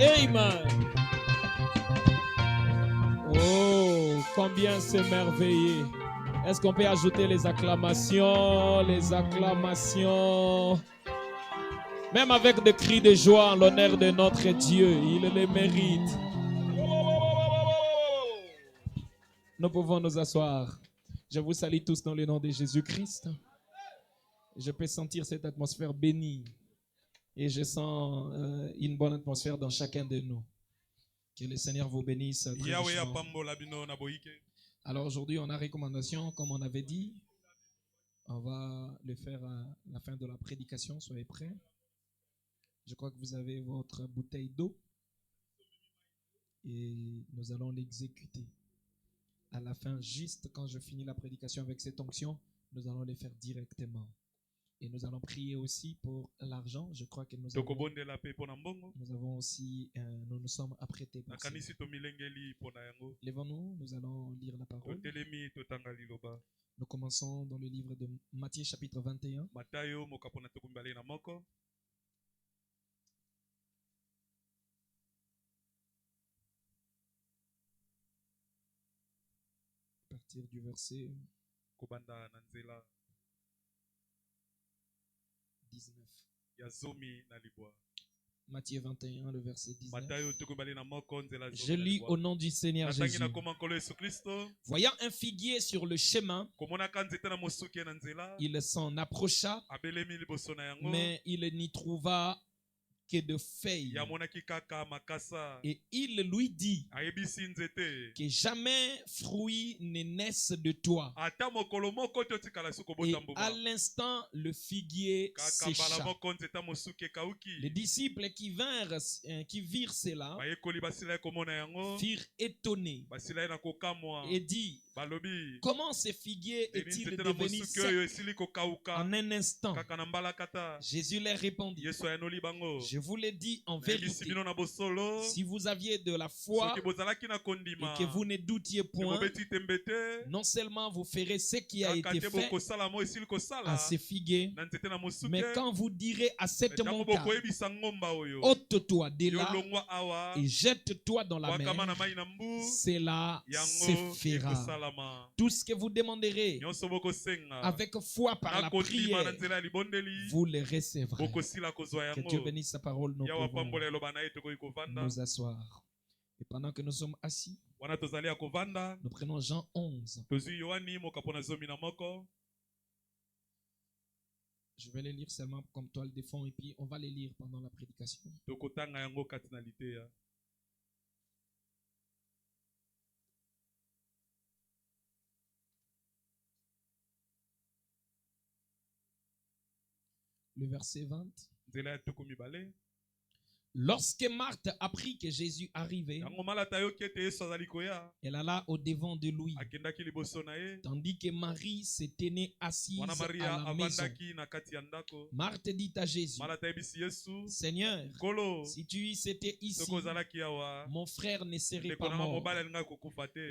Amen. Oh, combien c'est merveilleux. Est-ce qu'on peut ajouter les acclamations, les acclamations? Même avec des cris de joie en l'honneur de notre Dieu, il les mérite. Nous pouvons nous asseoir. Je vous salue tous dans le nom de Jésus-Christ. Je peux sentir cette atmosphère bénie. Et je sens une bonne atmosphère dans chacun de nous. Que le Seigneur vous bénisse très richement. Alors aujourd'hui, on a recommandation, comme on avait dit. On va le faire à la fin de la prédication. Soyez prêts. Je crois que vous avez votre bouteille d'eau. Et nous allons l'exécuter. À la fin, juste quand je finis la prédication avec cette onction, nous allons le faire directement. Et nous allons prier aussi pour l'argent. Je crois que nous avons aussi, nous nous sommes apprêtés pour ça. Lèvons-nous, nous allons lire la parole. Nous commençons dans le livre de Matthieu chapitre 21. À partir du verset 19. Matthieu 21, le verset 19. Je lis au nom du Seigneur Jésus. Voyant un figuier sur le chemin, il s'en approcha, mais il n'y trouva que de feuilles. Et il lui dit que jamais fruit ne naisse de toi. Et à l'instant, le figuier sécha. Les disciples qui virent cela furent étonnés et dit: comment ce figuier est-il devenu sec en un instant? Jésus leur répondit: je vous l'ai dit en vérité, si vous aviez de la foi et que vous ne doutiez point, non seulement vous ferez ce qui a été fait à ce figuier, mais quand vous direz à cette montagne: ôte-toi de là et jette-toi dans la mer, cela se fera. Tout ce que vous demanderez avec foi par la prière, vous le recevrez. Que Dieu bénisse sa parole. Nous pouvons nous asseoir. Et pendant que nous sommes assis, nous prenons Jean 11. Je vais les lire seulement comme toile de fond et puis on va les lire pendant la prédication. Le verset 20. Lorsque Marthe apprit que Jésus arrivait, elle alla au-devant de lui, tandis que Marie se tenait assise à la maison. Marthe dit à Jésus: Seigneur, si tu étais ici, mon frère ne serait pas mort.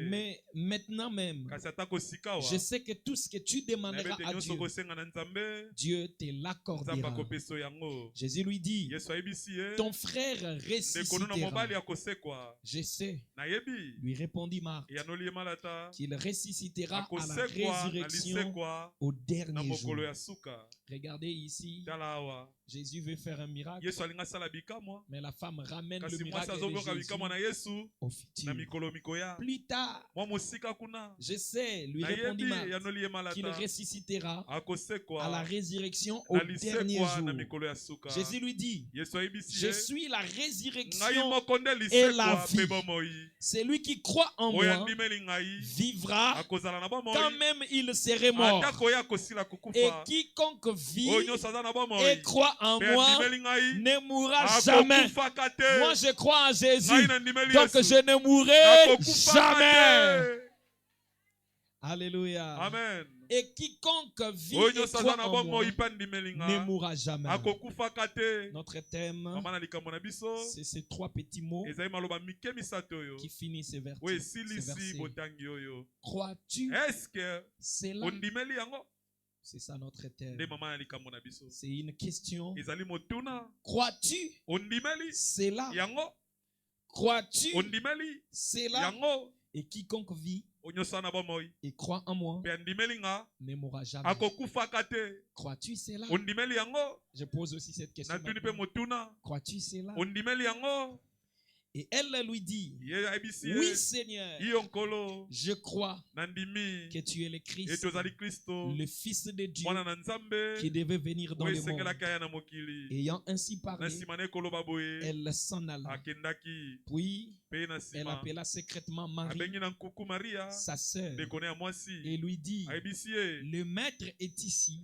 Mais maintenant même, je sais que tout ce que tu demanderas à Dieu, Dieu te l'accordera. Jésus lui dit: ton frère ressuscitera. Je sais, lui répondit Marthe, qu'il ressuscitera à la résurrection au dernier jour. Regardez ici, Jésus veut faire un miracle, mais la femme ramène le miracle de Jésus au futur. Plus tard, je sais, lui répondit Marthe, qu'il ressuscitera à la résurrection au dernier jour. Jésus lui dit: je suis la résurrection et la vie. Celui qui croit en moi vivra quand même il serait mort. Et quiconque vit et croit en moi ne mourra jamais. Moi je crois en Jésus, donc je ne mourrai jamais. Alléluia. Amen. Et quiconque vit et croit en moi ne mourra jamais. Notre thème, c'est ces trois petits mots qui finissent ces versets. Crois-tu cela? C'est ça notre thème. C'est une question. Crois-tu cela? Crois-tu cela? Et quiconque vit et croit en moi ne mourra jamais. Crois-tu cela? Je pose aussi cette question. Crois-tu cela? Et elle lui dit, oui Seigneur, je crois que tu es le Christ, le Fils de Dieu qui devait venir dans le monde. Ayant ainsi parlé, elle s'en alla. Puis elle appela secrètement Marie, sa sœur, et lui dit, le maître est ici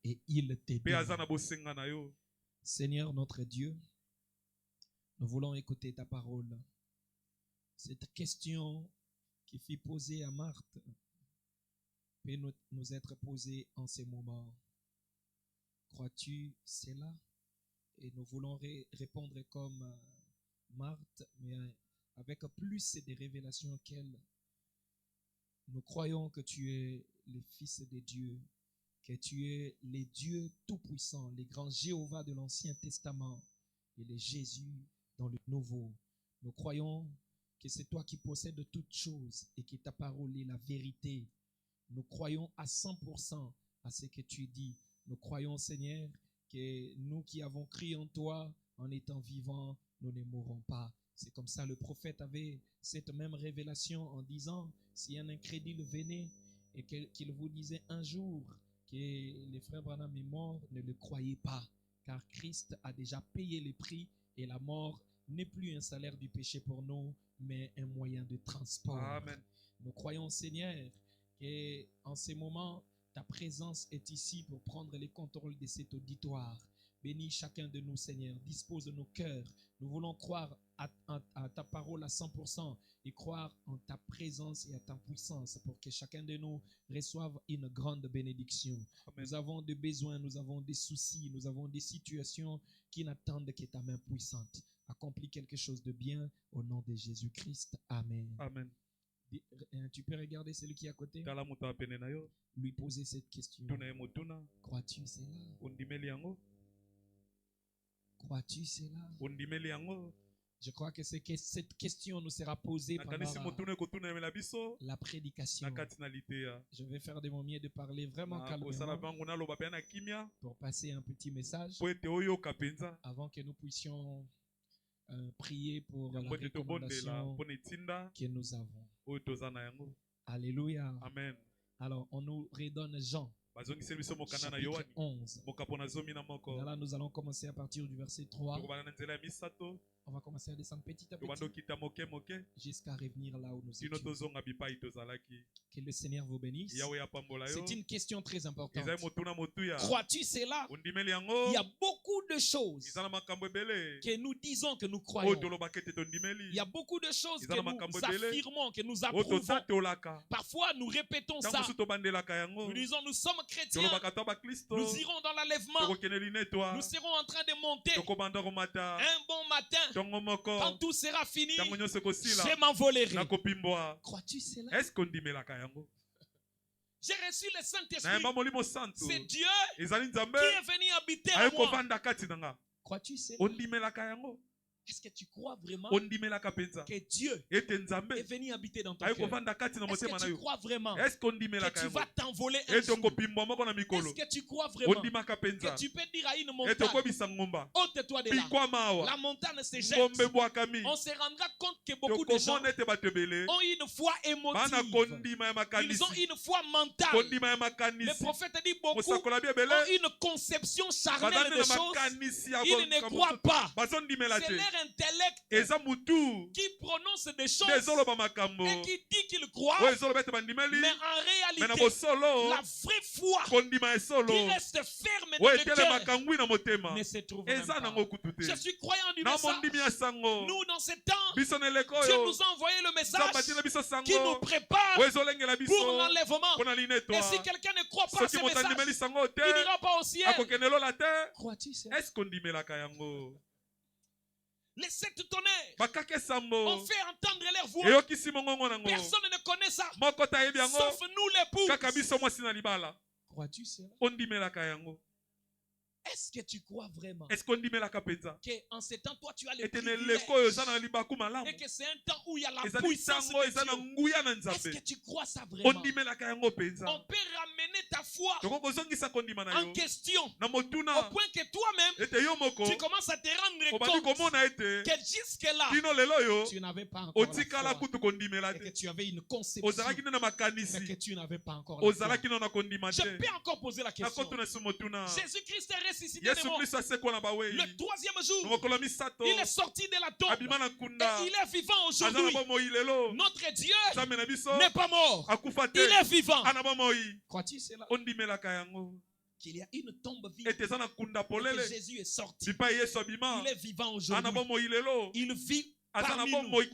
et il t'aide. Seigneur notre Dieu, nous voulons écouter ta parole. Cette question qui fut posée à Marthe peut nous être posée en ces moments. Crois-tu cela? Et nous voulons répondre comme Marthe, mais avec plus de révélations qu'elle. Nous croyons que tu es le Fils de Dieu, que tu es le Dieu Tout-Puissant, le grand Jéhovah de l'Ancien Testament et le Jésus dans le Nouveau. Nous croyons que c'est toi qui possèdes toutes choses et que ta parole est la vérité. Nous croyons à 100% à ce que tu dis. Nous croyons, Seigneur, que nous qui avons cru en toi, en étant vivants, nous ne mourrons pas. C'est comme ça, le prophète avait cette même révélation en disant, si un incrédule venait et qu'il vous disait un jour que le frère Branham est mort, ne le croyez pas, car Christ a déjà payé le prix et la mort n'est plus un salaire du péché pour nous, mais un moyen de transport. Amen. Nous croyons, Seigneur, qu'en ces moments, ta présence est ici pour prendre les contrôles de cet auditoire. Bénis chacun de nous, Seigneur. Dispose de nos cœurs. Nous voulons croire à ta parole à 100% et croire en ta présence et à ta puissance pour que chacun de nous reçoive une grande bénédiction. Amen. Nous avons des besoins, nous avons des soucis, nous avons des situations qui n'attendent que ta main puissante. Accomplis quelque chose de bien au nom de Jésus-Christ. Amen. Amen. Tu peux regarder celui qui est à côté, lui poser cette question. Crois-tu cela? Crois-tu cela? Je crois que cette question nous sera posée pendant la prédication. Je vais faire de mon mieux de parler vraiment calmement pour passer un petit message avant que nous puissions prier pour la recommandation que nous avons. Alléluia. Amen. Alors, on nous redonne Jean, chapitre 11. Là, nous allons commencer à partir du verset 3. On va commencer à descendre petit à petit jusqu'à revenir là où nous étions. Que le Seigneur vous bénisse. C'est une question très importante. Crois-tu cela? Il y a beaucoup de choses que nous disons que nous croyons. Il y a beaucoup de choses que nous affirmons, que nous approuvons. Parfois, nous répétons ça. Nous disons, nous sommes chrétiens. Nous irons dans l'enlèvement. Nous serons en train de monter. Un bon matin, quand tout sera fini, je m'envolerai. Crois-tu cela? J'ai reçu le Saint-Esprit. C'est Dieu qui est venu habiter en moi. Crois-tu cela? Est-ce que tu crois vraiment que Dieu est venu habiter dans ton cœur? Est-ce que tu crois vraiment que tu vas t'envoler un jour? Est-ce que tu crois vraiment que tu peux dire à une montagne, ôte-toi de là? La montagne se jette. On se rendra compte que beaucoup de gens ont une foi émotive. Ils ont une foi mentale. Le prophète dit beaucoup ont une conception charnelle des choses. Ils ne croient pas. C'est leur intellect qui prononce des choses et qui dit qu'il croit, mais en réalité la vraie foi qui reste ferme dans le cœur ne se trouve même pas. Je suis croyant du message. Nous dans ce temps, Dieu nous a envoyé le message qui nous prépare pour l'enlèvement. Et si quelqu'un ne croit pas à ce message, il n'ira pas au ciel. Crois-tu ça? Les 7 tonnerres ont fait entendre leur voix. Personne ne connaît ça, sauf nous l'époux. Crois-tu cela? Est-ce que tu crois vraiment qu'en ce temps, toi, tu as le privilège et que c'est un temps où il y a la puissance de Dieu? Est-ce que tu crois ça vraiment? On peut ramener ta foi en question au point que toi-même, tu commences à te rendre compte que jusque-là, tu n'avais pas encore la foi et que tu avais une conception, mais que tu n'avais pas encore la foi. Je peux encore poser la question. Jésus-Christ est ressuscité de mort. Le troisième jour, il est sorti de la tombe et il est vivant aujourd'hui. Notre Dieu n'est pas mort. Il est vivant. Crois-tu cela? Qu'il y a une tombe vide et que Jésus est sorti. Il est vivant aujourd'hui. Il vit parmi nous et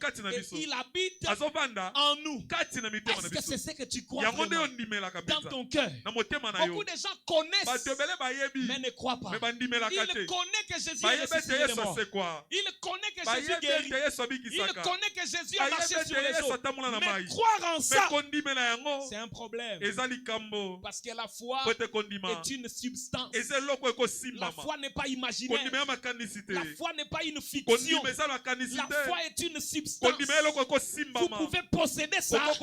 il habite en nous. Est-ce que c'est ce que tu crois vraiment dans ton cœur? Beaucoup de gens connaissent mais ne croient pas. Ils connaissent que Jésus est ressuscité de mort. Ils connaissent que Jésus guérit. Ils connaissent que Jésus a marché sur les eaux. Mais croire en ça, c'est un problème. Parce que la foi est une substance. La foi n'est pas imaginaire. La foi n'est pas une fiction. La foi est une substance. Vous pouvez posséder ça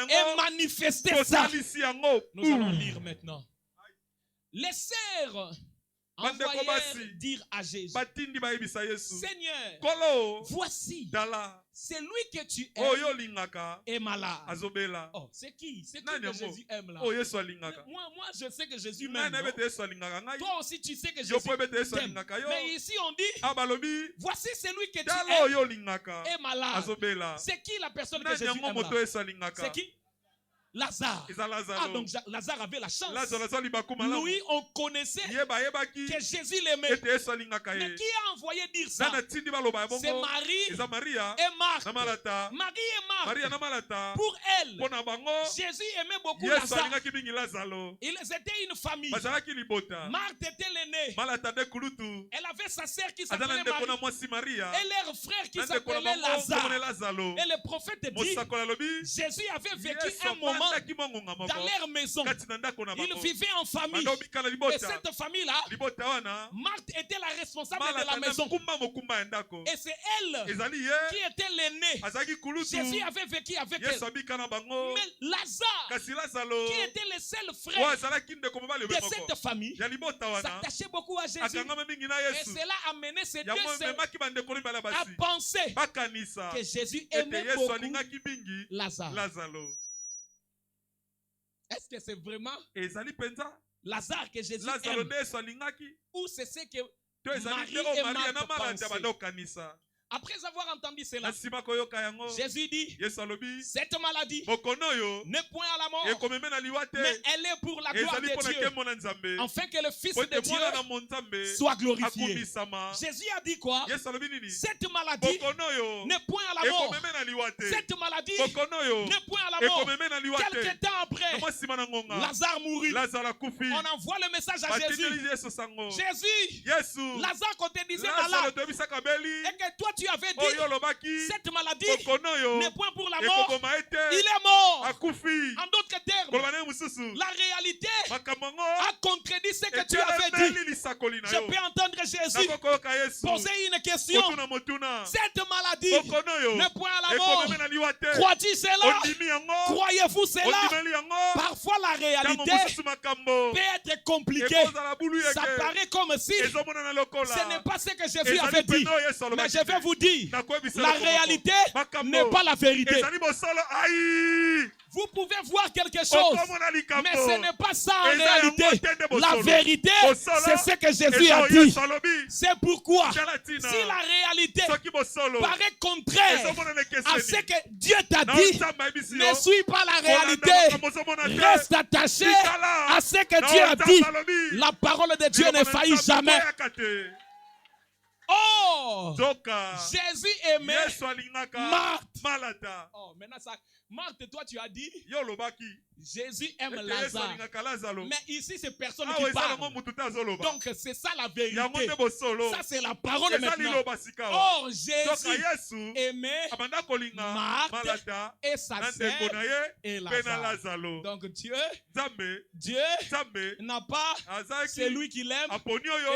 et manifester ça. Nous allons lire maintenant. Les sœurs envoyèrent dire à Jésus, Seigneur, voici, c'est lui que tu aimes est malade. Oh, c'est qui? C'est qui que Jésus aime là? Moi, je sais que Jésus m'aime. Toi aussi, tu sais que Jésus t'aime. Mais ici, on dit, voici celui que tu aimes est malade. C'est qui la personne que Jésus aime là? C'est qui? Lazare. Ah, donc Lazare avait la chance. Lui, on connaissait que Jésus l'aimait. Mais qui a envoyé dire ça? C'est Marie et Marthe. Marie et Marthe. Pour elle, Jésus aimait beaucoup Lazare. Ils étaient une famille. Marthe était l'aînée. Elle avait sa sœur qui s'appelait Marie. Et leur frère qui s'appelait Lazare. Et le prophète dit, Jésus avait vécu un moment dans leur maison. Ils vivaient en famille. Et cette famille-là, Marthe était la responsable de la maison. Et c'est elle qui était l'aînée. Jésus avait vécu avec elle. Mais Lazare, qui était le seul frère de cette famille, s'attachait beaucoup à Jésus. Et cela a mené ces deux sœurs à penser que Jésus aimait beaucoup Lazare. Est-ce que c'est vraiment Lazare que Jésus aime? Ou c'est ce que Marie et Marthe pensaient? Après avoir entendu cela, Jésus dit, cette maladie n'est point à la mort, mais elle est pour la gloire de Dieu, afin que le Fils de Dieu soit glorifié. Jésus a dit quoi? Cette maladie n'est point à la mort. Cette maladie n'est point à la mort. Quelque temps après, Lazare mourut. On envoie le message à Jésus. Jésus, Lazare qu'on te disait malade, et que toi tu avais dit, cette maladie n'est point pour la mort, il est mort. En d'autres termes, la réalité a contredit ce que tu avais dit. Je peux entendre Jésus poser une question. Cette maladie n'est point à la mort. Crois-tu cela? Croyez-vous cela? Parfois la réalité peut être compliquée. Ça paraît comme si ce n'est pas ce que Jésus avait dit. Mais je vais vous dire, la réalité n'est pas la vérité. Vous pouvez voir quelque chose, mais ce n'est pas ça en réalité. La vérité, c'est ce que Jésus a dit. C'est pourquoi, si la réalité paraît contraire à ce que Dieu t'a dit, ne suis pas la réalité. Reste attaché à ce que Dieu a dit. La parole de Dieu ne faillit jamais. Oh, Jésus aimait Marthe Oh, maintenant ça. Marthe, toi tu as dit Jésus aime Lazare. Mais ici c'est personne qui parle. Donc c'est ça la vérité. Ça c'est la parole maintenant. Or Jésus aimait Marthe et sa sœur et Lazare. Donc Dieu n'a pas celui qui l'aime et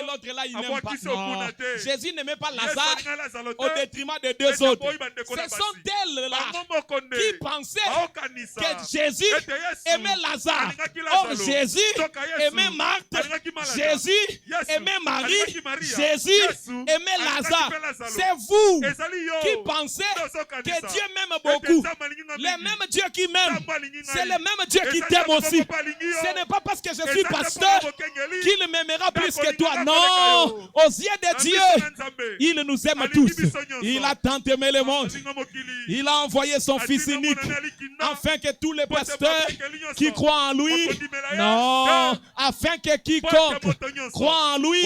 l'autre là il n'aime pas. Non. Jésus n'aimait pas Lazare au détriment des deux autres. Ce sont elles là qui pensaient que Jésus aimait Lazare. Or Jésus aimait Marthe, Jésus aimait Marie, Jésus aimait Lazare. C'est vous qui pensez que Dieu m'aime beaucoup. Le même Dieu qui m'aime, c'est le même Dieu qui t'aime aussi. Ce n'est pas parce que je suis pasteur qu'il m'aimera plus que toi. Non, aux yeux de Dieu, il nous aime tous. Il a tant aimé le monde. Il a envoyé son Fils unique afin que tous les pasteurs qui croient en lui, non, afin que quiconque croit en lui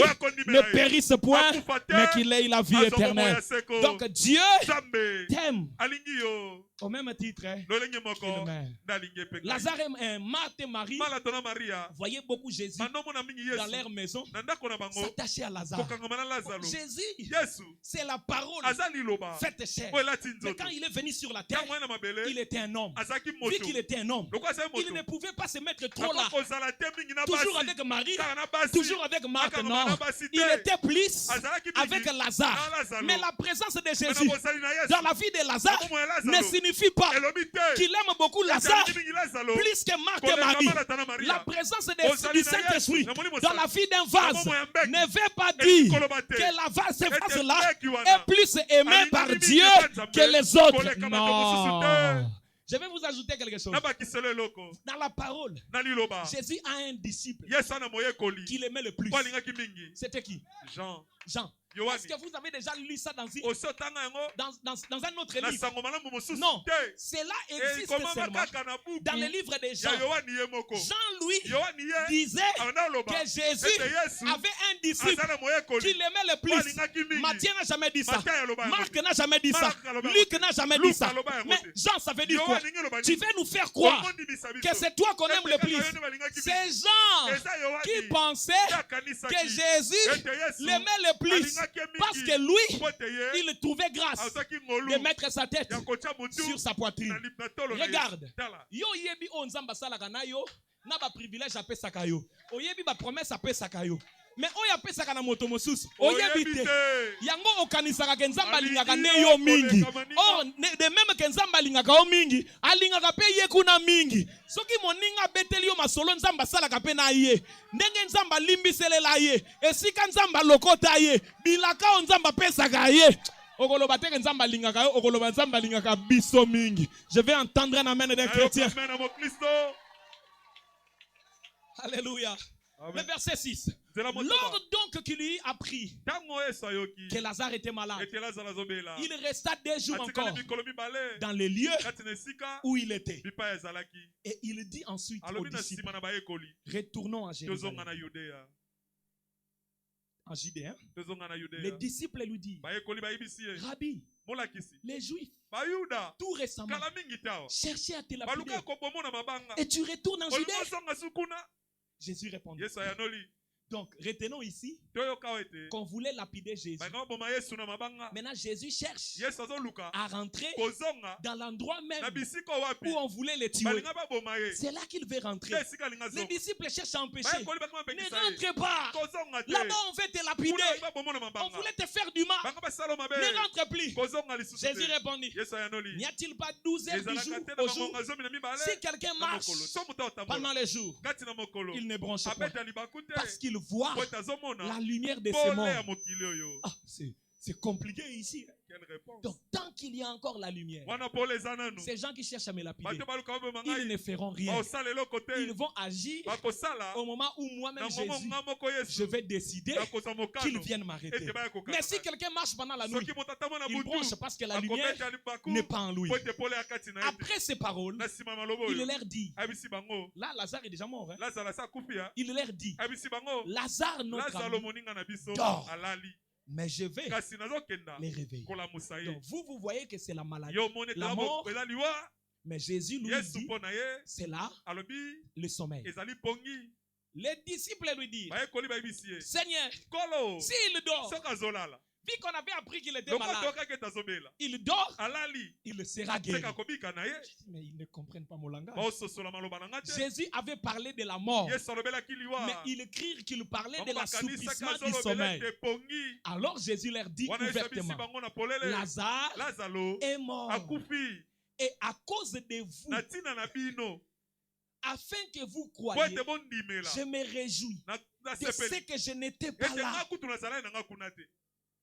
ne périsse point, mais qu'il ait la vie éternelle. Donc Dieu t'aime au même titre qu'il m'aime. Lazare et Marthe et Marie voyaient beaucoup Jésus dans leur maison s'attacher à Lazare. Jésus, c'est la parole faite chair. Mais quand il est venu sur la terre, il était un homme. Vu qu'il était un homme, il ne pouvait pas se mettre trop là. Toujours avec Marie, toujours avec Marthe, non. Il était plus avec Lazare. Mais la présence de Jésus dans la vie de Lazare ne signifie pas qu'il aime beaucoup Lazare plus que Marthe et Marie. La présence du Saint-Esprit dans la vie d'un vase ne veut pas dire que ce vase-là est plus aimé par Dieu que les autres. Non. Je vais vous ajouter quelque chose. Dans la parole, Jésus a un disciple qu'il aimait le plus. C'était qui? Jean. Est-ce que vous avez déjà lu ça dans un autre livre? Non, cela existe seulement dans le livre de Jean. Jean-Louis disait que Jésus avait un disciple qu'il aimait le plus. Matthieu n'a jamais dit ça. Marc n'a jamais dit ça. Luc n'a jamais dit ça. Mais Jean, ça veut dire quoi? Tu veux nous faire croire que c'est toi qu'on aime le plus. C'est Jean qui pensait que Jésus l'aimait le plus. Parce que lui, il trouvait grâce de mettre sa tête sur sa poitrine. Regarde. Yo yebi o nzamba salaka na yo, na ba privilège apesaka yo. O yebi ba promesse apesaka yo. Mais oyo apesaka na moto mosusu, o yebi te. Yango okanisaka ke nzamba lingaka ne yo mingi. Or de même ke nzamba lingaka o mingi, alingaka pe ye kuna mingi. Soki moninga beteli yo masolo nzamba salaka pe na ye. Ndenge nzamba limbiselela ye, esika nzamba lokota ye, bilaka o nzamba pesaka ye. Je vais entendre un amen des chrétiens. Alléluia. Le verset 6. Lors donc qu'il lui apprit que Lazare était malade, il resta 2 jours encore dans les lieux où il était. Et il dit ensuite aux disciples, retournons à Jérusalem. En Judée, les disciples lui disent, Rabbi, les Juifs, tout récemment, cherchaient à te lapider et tu retournes en Judée. Jésus répondit. Donc, retenons ici qu'on voulait lapider Jésus. Maintenant, Jésus cherche à rentrer dans l'endroit même où on voulait le tuer. C'est là qu'il veut rentrer. Les disciples cherchent à empêcher. Ne rentre pas. Là-bas, on veut te lapider. On voulait te faire du mal. Ne rentre plus. Jésus répondit. N'y a-t-il pas 12 heures du jour au jour? Si quelqu'un marche pendant les jours, il ne bronche pas. Parce qu'il voit la lumière de ce monde. Ah, c'est compliqué ici. Donc, tant qu'il y a encore la lumière, ces gens qui cherchent à me lapider, ils ne feront rien. Ils vont agir au moment où moi-même, Jésus, je vais décider qu'ils viennent m'arrêter. Mais si quelqu'un marche pendant la nuit, il bronche parce que la lumière n'est pas en lui. Après ces paroles, il leur dit, là, Lazare est déjà mort. Hein? Il leur dit, Lazare, notre ami, dort. Mais je vais les réveiller. Donc vous voyez que c'est la maladie, la mort. Mais Jésus lui dit, c'est là le sommeil. Les disciples lui disent, Seigneur, s'il dort, vu qu'on avait appris qu'il était malade, il dort, il sera guéri. Mais ils ne comprennent pas mon langage. Jésus avait parlé de la mort, mais il écrit qu'il parlait de l'assouplissement du sommeil. Alors Jésus leur dit ouvertement, Lazare est mort. Et à cause de vous, afin que vous croyiez, je me réjouis de ce que je n'étais pas là.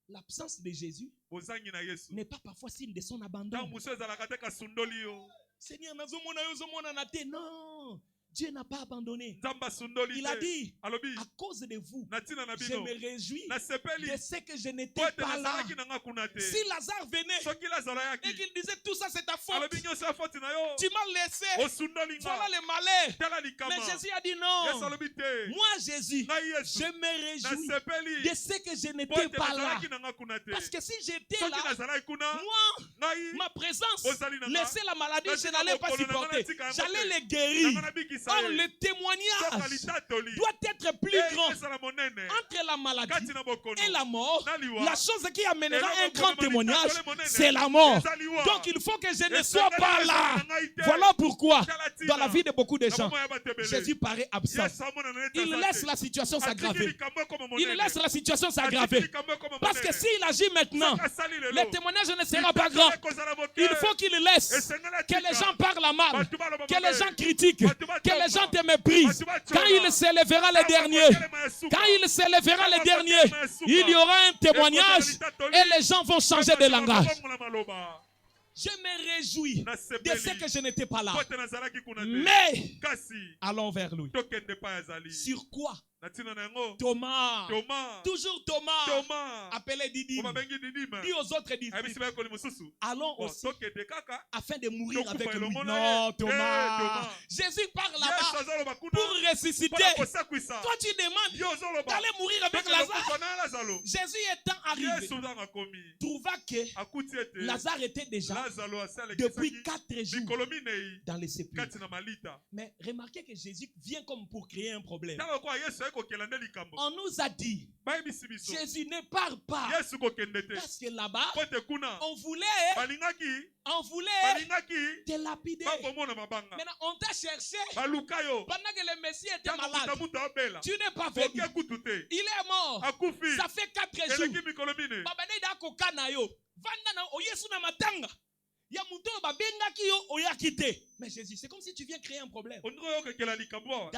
L'absence de Jésus n'est pas parfois signe de son abandon. Seigneur, non. Dieu n'a pas abandonné. Il a dit, à cause de vous, je me réjouis de ce que je n'étais pas là. Si Lazare venait et qu'il disait tout ça c'est ta faute, tu m'as laissé, voilà le malheur. Mais Jésus a dit non. Moi Jésus, je me réjouis de ce que je n'étais pas là. Parce que si j'étais là, moi, ma présence, laisser la maladie, je n'allais pas supporter. J'allais les guérir. Or, le témoignage doit être plus grand entre la maladie et la mort. La chose qui amènera un grand témoignage, c'est la mort. Donc, il faut que je ne sois pas là. Voilà pourquoi, dans la vie de beaucoup de gens, Jésus paraît absent. Il laisse la situation s'aggraver. Il laisse la situation s'aggraver. Parce que s'il agit maintenant, le témoignage ne sera pas grand. Il faut qu'il laisse que les gens parlent mal, que les gens critiquent, que les gens te méprisent. Quand il s'élèvera les derniers, il y aura un témoignage et les gens vont changer de langage. Je me réjouis de ce que je n'étais pas là. Mais allons vers lui. Sur quoi? Thomas. Toujours Thomas. Appelé Didyme. Dit aux autres disciples, allons aussi afin de mourir avec lui. Non, Thomas. Jésus parle là-bas pour ressusciter. Toi tu demandes d'aller mourir avec Lazare. Jésus étant arrivé, trouva que Lazare était déjà depuis 4 jours dans les sépulcres. Mais remarquez que Jésus vient comme pour créer un problème. On nous a dit, Jésus ne part pas. Parce que là-bas, on voulait te lapider. Maintenant, on t'a cherché pendant que le Messie était malade. Tu n'es pas venu. Il est mort. Ça fait 4 jours. Mais Jésus, c'est comme si tu viens créer un problème. Dans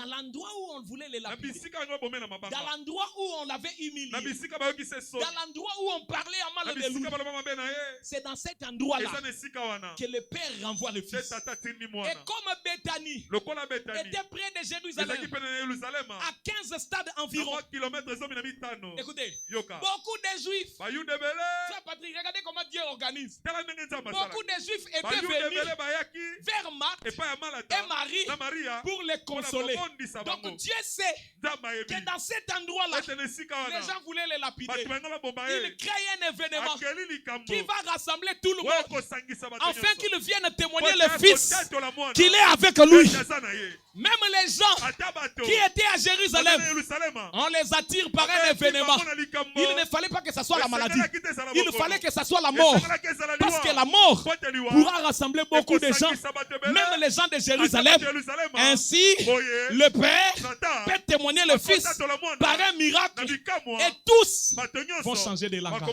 l'endroit où on voulait les lapider, dans l'endroit où on l'avait humilié, dans l'endroit où on parlait à mal de lui, c'est dans cet endroit-là que le Père renvoie le Fils. Et comme Béthanie était près de Jérusalem, à 15 stades environ, écoutez, beaucoup de Juifs, Frère Patrick, regardez comment Dieu organise. Beaucoup de Juifs étaient venus vers Marthe et Marie pour les consoler. Donc Dieu sait que dans cet endroit-là, les gens voulaient les lapider. Il crée un événement qui va rassembler tout le monde afin qu'ils viennent témoigner le Fils qu'il est avec lui. Même les gens qui étaient à Jérusalem, on les attire par un événement. Il ne fallait pas que ce soit la maladie. Il fallait que ce soit la mort. Parce que la mort pourra rassembler beaucoup de gens, même les gens de Jérusalem. Ainsi, le Père peut témoigner le Fils par un miracle et tous vont changer de langage.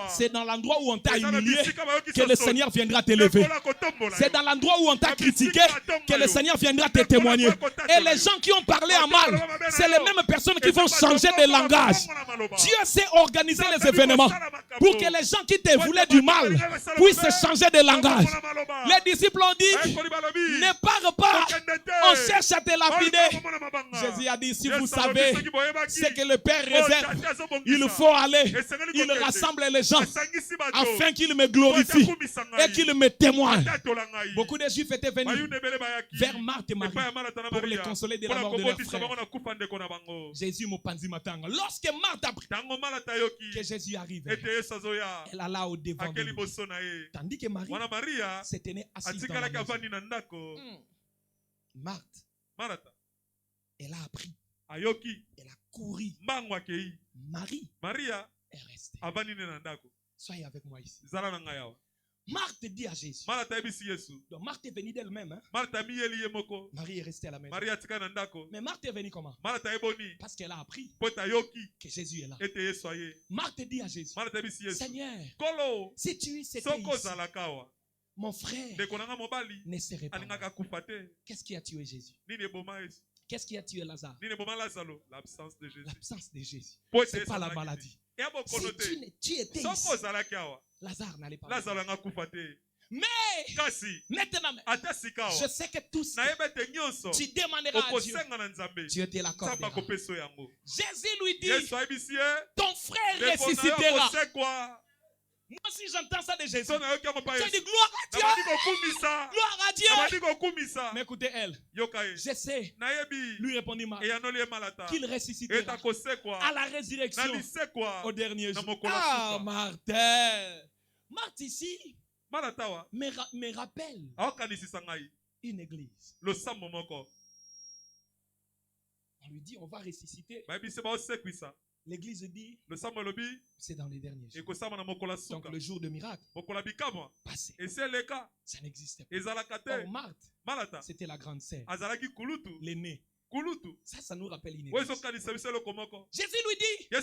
C'est dans l'endroit où on t'a humilié que le Seigneur viendra t'élever. C'est dans l'endroit où on t'a critiqué que le Seigneur viendra te témoigner. Et les gens qui ont parlé à mal, c'est les mêmes personnes qui vont changer de langage. Dieu sait organiser les événements pour que les gens qui te voulaient parler du mal puissent changer de langage. Les disciples ont dit, ne pars pas, on cherche à te lapider. Jésus a dit, si vous savez ce que le Père réserve, il faut aller. Il rassemble les gens afin qu'ils me glorifient et qu'ils me témoignent. Beaucoup de Juifs étaient venus vers Marthe et Marie pour les consoler de la mort de leur frère. Jésus m'a panzi matanga. Lorsque Marthe a pris que Jésus arrivait, elle alla au devant de lui. Tandis que Marie se tenait assise dans la maison. Marthe, elle a appris. Elle a couru. Marie est restée. Soyez avec moi ici. Marthe dit à Jésus. Donc Marthe est venue d'elle-même. Hein? Marie est restée à la maison. Mais Marthe est venue comment? Parce qu'elle a appris que Jésus est là. Marthe dit à Jésus, Seigneur, si tu étais ici, mon frère ne serait pas là. Qu'est-ce qui a tué Jésus? Qu'est-ce qui a tué Lazare? L'absence de Jésus. L'absence de Jésus. Ce n'est pas la maladie. Si tu étais ici, Lazare n'allait pas là. Mais maintenant, je sais que tous tu demanderas à Dieu. Dieu te l'accordera. Jésus lui dit, ton frère ressuscitera. Moi aussi j'entends ça de Jésus. Je dis gloire à Dieu. Gloire à Dieu. Mais écoutez elle. Je sais. Lui répondit Marthe qu'il ressuscitera à la résurrection au dernier jour. Ah Marthe. Marthe ici me rappelle une église. On lui dit on va ressusciter. L'église dit c'est dans les derniers jours. Donc le jour de miracle passé. Ça n'existait pas. Or Marthe, c'était la grande sœur, l'aînée. Ça nous rappelle une église. Jésus lui dit, je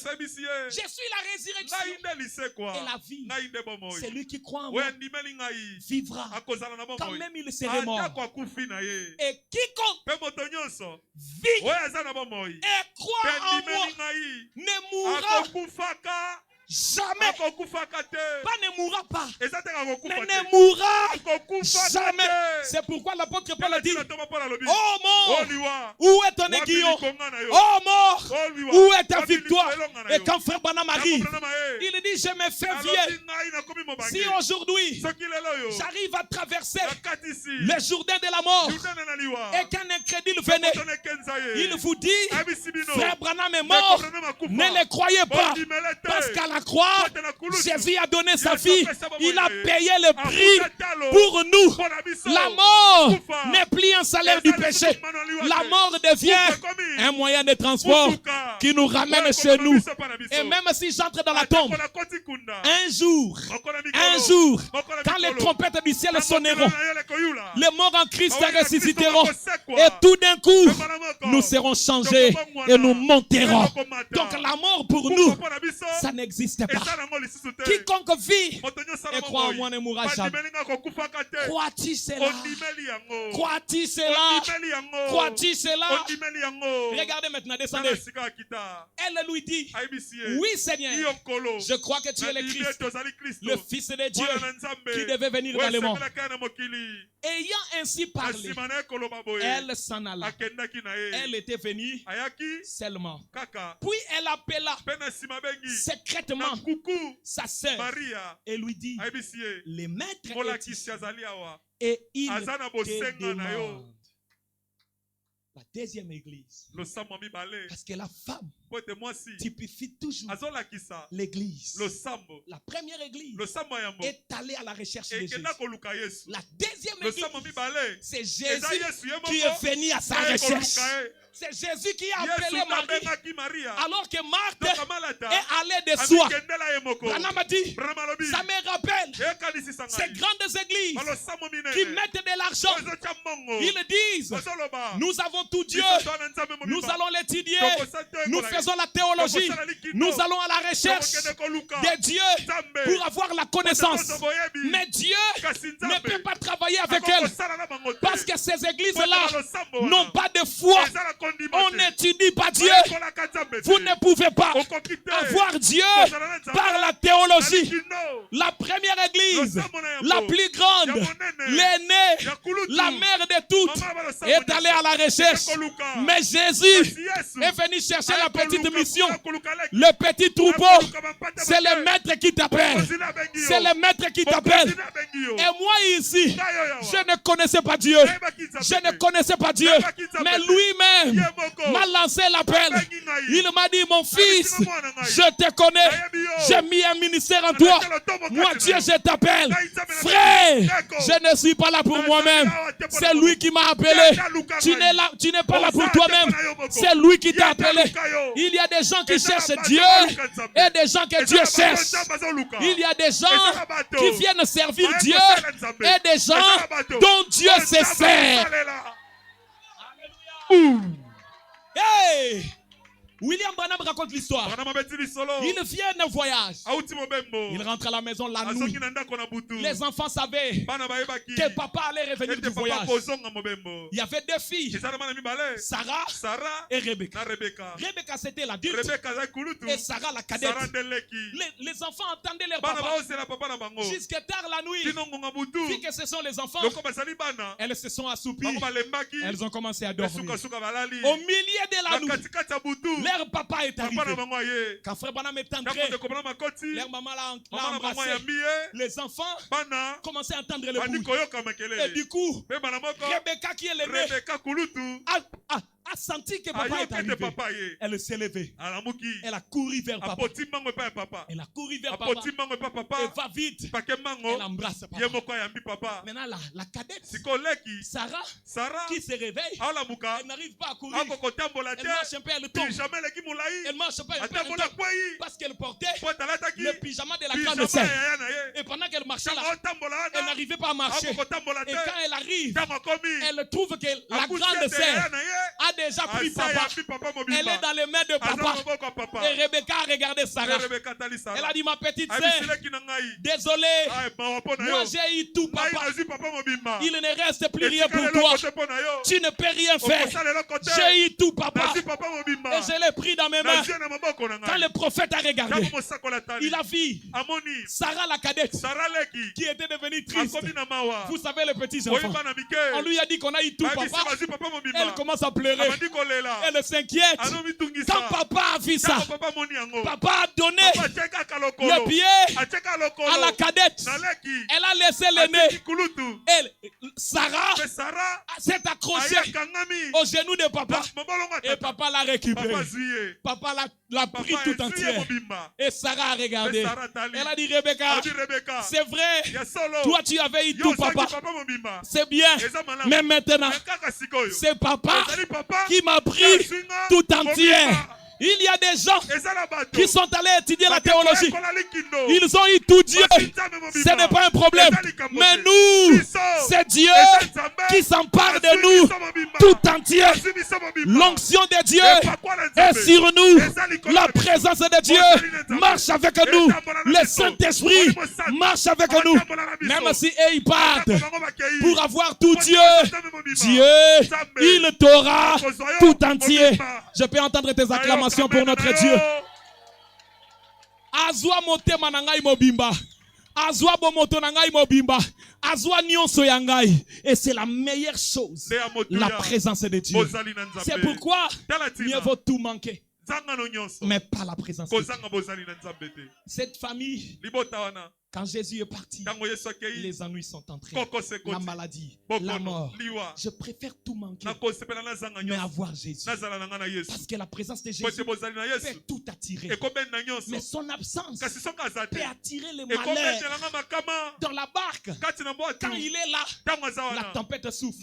suis la résurrection et la vie. Celui qui croit en moi vivra quand même il serait mort. Et quiconque vit et croit en moi ne mourra jamais. Pas ne mourra pas. Mais ne mourra jamais. C'est pourquoi l'apôtre Paul a dit, oh mort, où est ton aiguillon? Oh mort, où est ta victoire? Et quand frère Branham arrive, il dit, je me fais vieux. Si aujourd'hui, j'arrive à traverser le Jourdain de la mort et qu'un incrédule venait, il vous dit, frère Branham est mort, ne le croyez pas. Parce qu'à la croix, Jésus a donné sa vie. Il a payé le prix pour nous. La mort n'est plus un salaire du péché. La mort devient un moyen de transport qui nous ramène chez nous. Et même si j'entre dans la tombe, un jour, quand les trompettes du ciel sonneront, les morts en Christ ressusciteront. Et tout d'un coup, nous serons changés et nous monterons. Donc la mort pour nous, ça n'existe pas. Quiconque vit et croit en moi ne mourra jamais. Crois-tu cela? Crois-tu cela? Crois-tu cela? Regardez maintenant, descendez. Elle lui dit, oui Seigneur, je crois que tu es le Christ, le Fils de Dieu qui devait venir dans le monde. Ayant ainsi parlé, elle s'en alla. Elle était venue seulement. Puis elle appela secrètement sa sœur et lui dit, le maître est ici et il te demande. La deuxième église. Parce que la femme typifie toujours l'église. La première église est allée à la recherche de Jésus. La deuxième église, c'est Jésus qui est venu à sa recherche. C'est Jésus qui a appelé Marie alors que Marthe est allée de soi. Branham a dit, ça me rappelle ces grandes églises qui mettent de l'argent. Ils disent, nous avons tout Dieu, nous allons l'étudier, nous faisons la théologie, nous allons à la recherche de Dieu pour avoir la connaissance. Mais Dieu ne peut pas travailler travailler avec elles. Parce que ces églises-là n'ont pas de foi. On n'étudie pas Dieu. Vous ne pouvez pas avoir Dieu par la théologie. La première église, la plus grande, l'aînée, la mère de toutes, est allée à la recherche. Mais Jésus est venu chercher la petite mission. Le petit troupeau, c'est le maître qui t'appelle. C'est le maître qui t'appelle. Et moi ici, je ne connaissais pas Dieu. Je ne connaissais pas Dieu. Mais lui-même m'a lancé l'appel. Il m'a dit, mon fils, je te connais. J'ai mis un ministère en toi. Moi, Dieu, je t'appelle. Frère, je ne suis pas là pour moi-même. C'est lui qui m'a appelé. Tu n'es pas là pour toi-même. C'est lui qui t'a appelé. Il y a des gens qui cherchent Dieu et des gens que Dieu cherche. Il y a des gens qui viennent servir Dieu et des gens dont Dieu se sert. Hey! William Branham raconte l'histoire. Il vient d'un voyage. Il rentre à la maison la nuit. Les enfants savaient que papa allait revenir du voyage. Il y avait deux filles, Sarah et Rebecca. Rebecca c'était l'adulte et Sarah la cadette. Les enfants entendaient leur papa jusqu'à tard la nuit. Vu que ce sont les enfants, elles se sont assoupies. Elles ont commencé à dormir. Au milieu de la nuit, leur papa est arrivé. Quand frère Branham est entré, leur maman l'a embrassé. Les enfants commençaient à entendre le bruit. Et du coup, Rebecca qui est l'aînée a senti que papa est arrivé. Elle s'est levée. Elle a couru vers papa. Elle a couru vers papa. Elle va vite. Elle embrasse papa. Maintenant, la cadette, Sarah, qui se réveille, elle n'arrive pas à courir. Elle marche un peu, elle tombe. Elle marche un peu, elle tombe. Parce qu'elle portait le pyjama de la grande sœur. Et pendant qu'elle marchait là, elle n'arrivait pas à marcher. Et quand elle arrive, elle trouve que la grande sœur a déjà pris papa. Elle est dans les mains de papa. Et Rebecca a regardé Sarah. Elle a dit, ma petite sœur, désolé, moi j'ai eu tout papa. Il ne reste plus rien pour toi. Tu ne peux rien faire. J'ai eu tout papa. Et je l'ai pris dans mes mains. Quand le prophète a regardé, il a vu Sarah la cadette qui était devenue triste. Vous savez les petits enfants. On lui a dit qu'on a eu tout papa. Elle commence à pleurer. Elle s'inquiète. Quand papa a vu ça, papa a donné le pied à la cadette. Elle a laissé l'aîné. Sarah s'est accrochée au genou de papa. Et papa l'a récupéré. Papa l'a pris tout entière. Et Sarah a regardé. Elle a dit, Rebecca, c'est vrai, toi tu avais eu tout papa. C'est bien. Mais maintenant, c'est papa qui m'a pris tout entière. Il y a des gens qui sont allés étudier la théologie. Ils ont eu tout Dieu. Ce n'est pas un problème. Mais nous, c'est Dieu qui s'empare de nous tout entier. L'onction de Dieu est sur nous. La présence de Dieu marche avec nous. Le Saint-Esprit marche avec nous. Même si ils partent pour avoir tout Dieu, Dieu, il t'aura tout entier. Je peux entendre tes acclamations pour notre Dieu. Azwa motema na ngai mobimba. Azwa bomoto na ngai mobimba. Azwa nyonso ya ngai. Et c'est la meilleure chose. La présence de Dieu. C'est pourquoi mieux vaut tout manquer, mais pas la présence de Dieu. Cette famille, quand Jésus est parti, les ennuis sont entrés. La maladie, la mort. Je préfère tout manquer, mais avoir Jésus. Parce que la présence de Jésus peut tout attirer. Mais son absence peut attirer les malheurs. Dans la barque, quand il est là, la tempête souffle.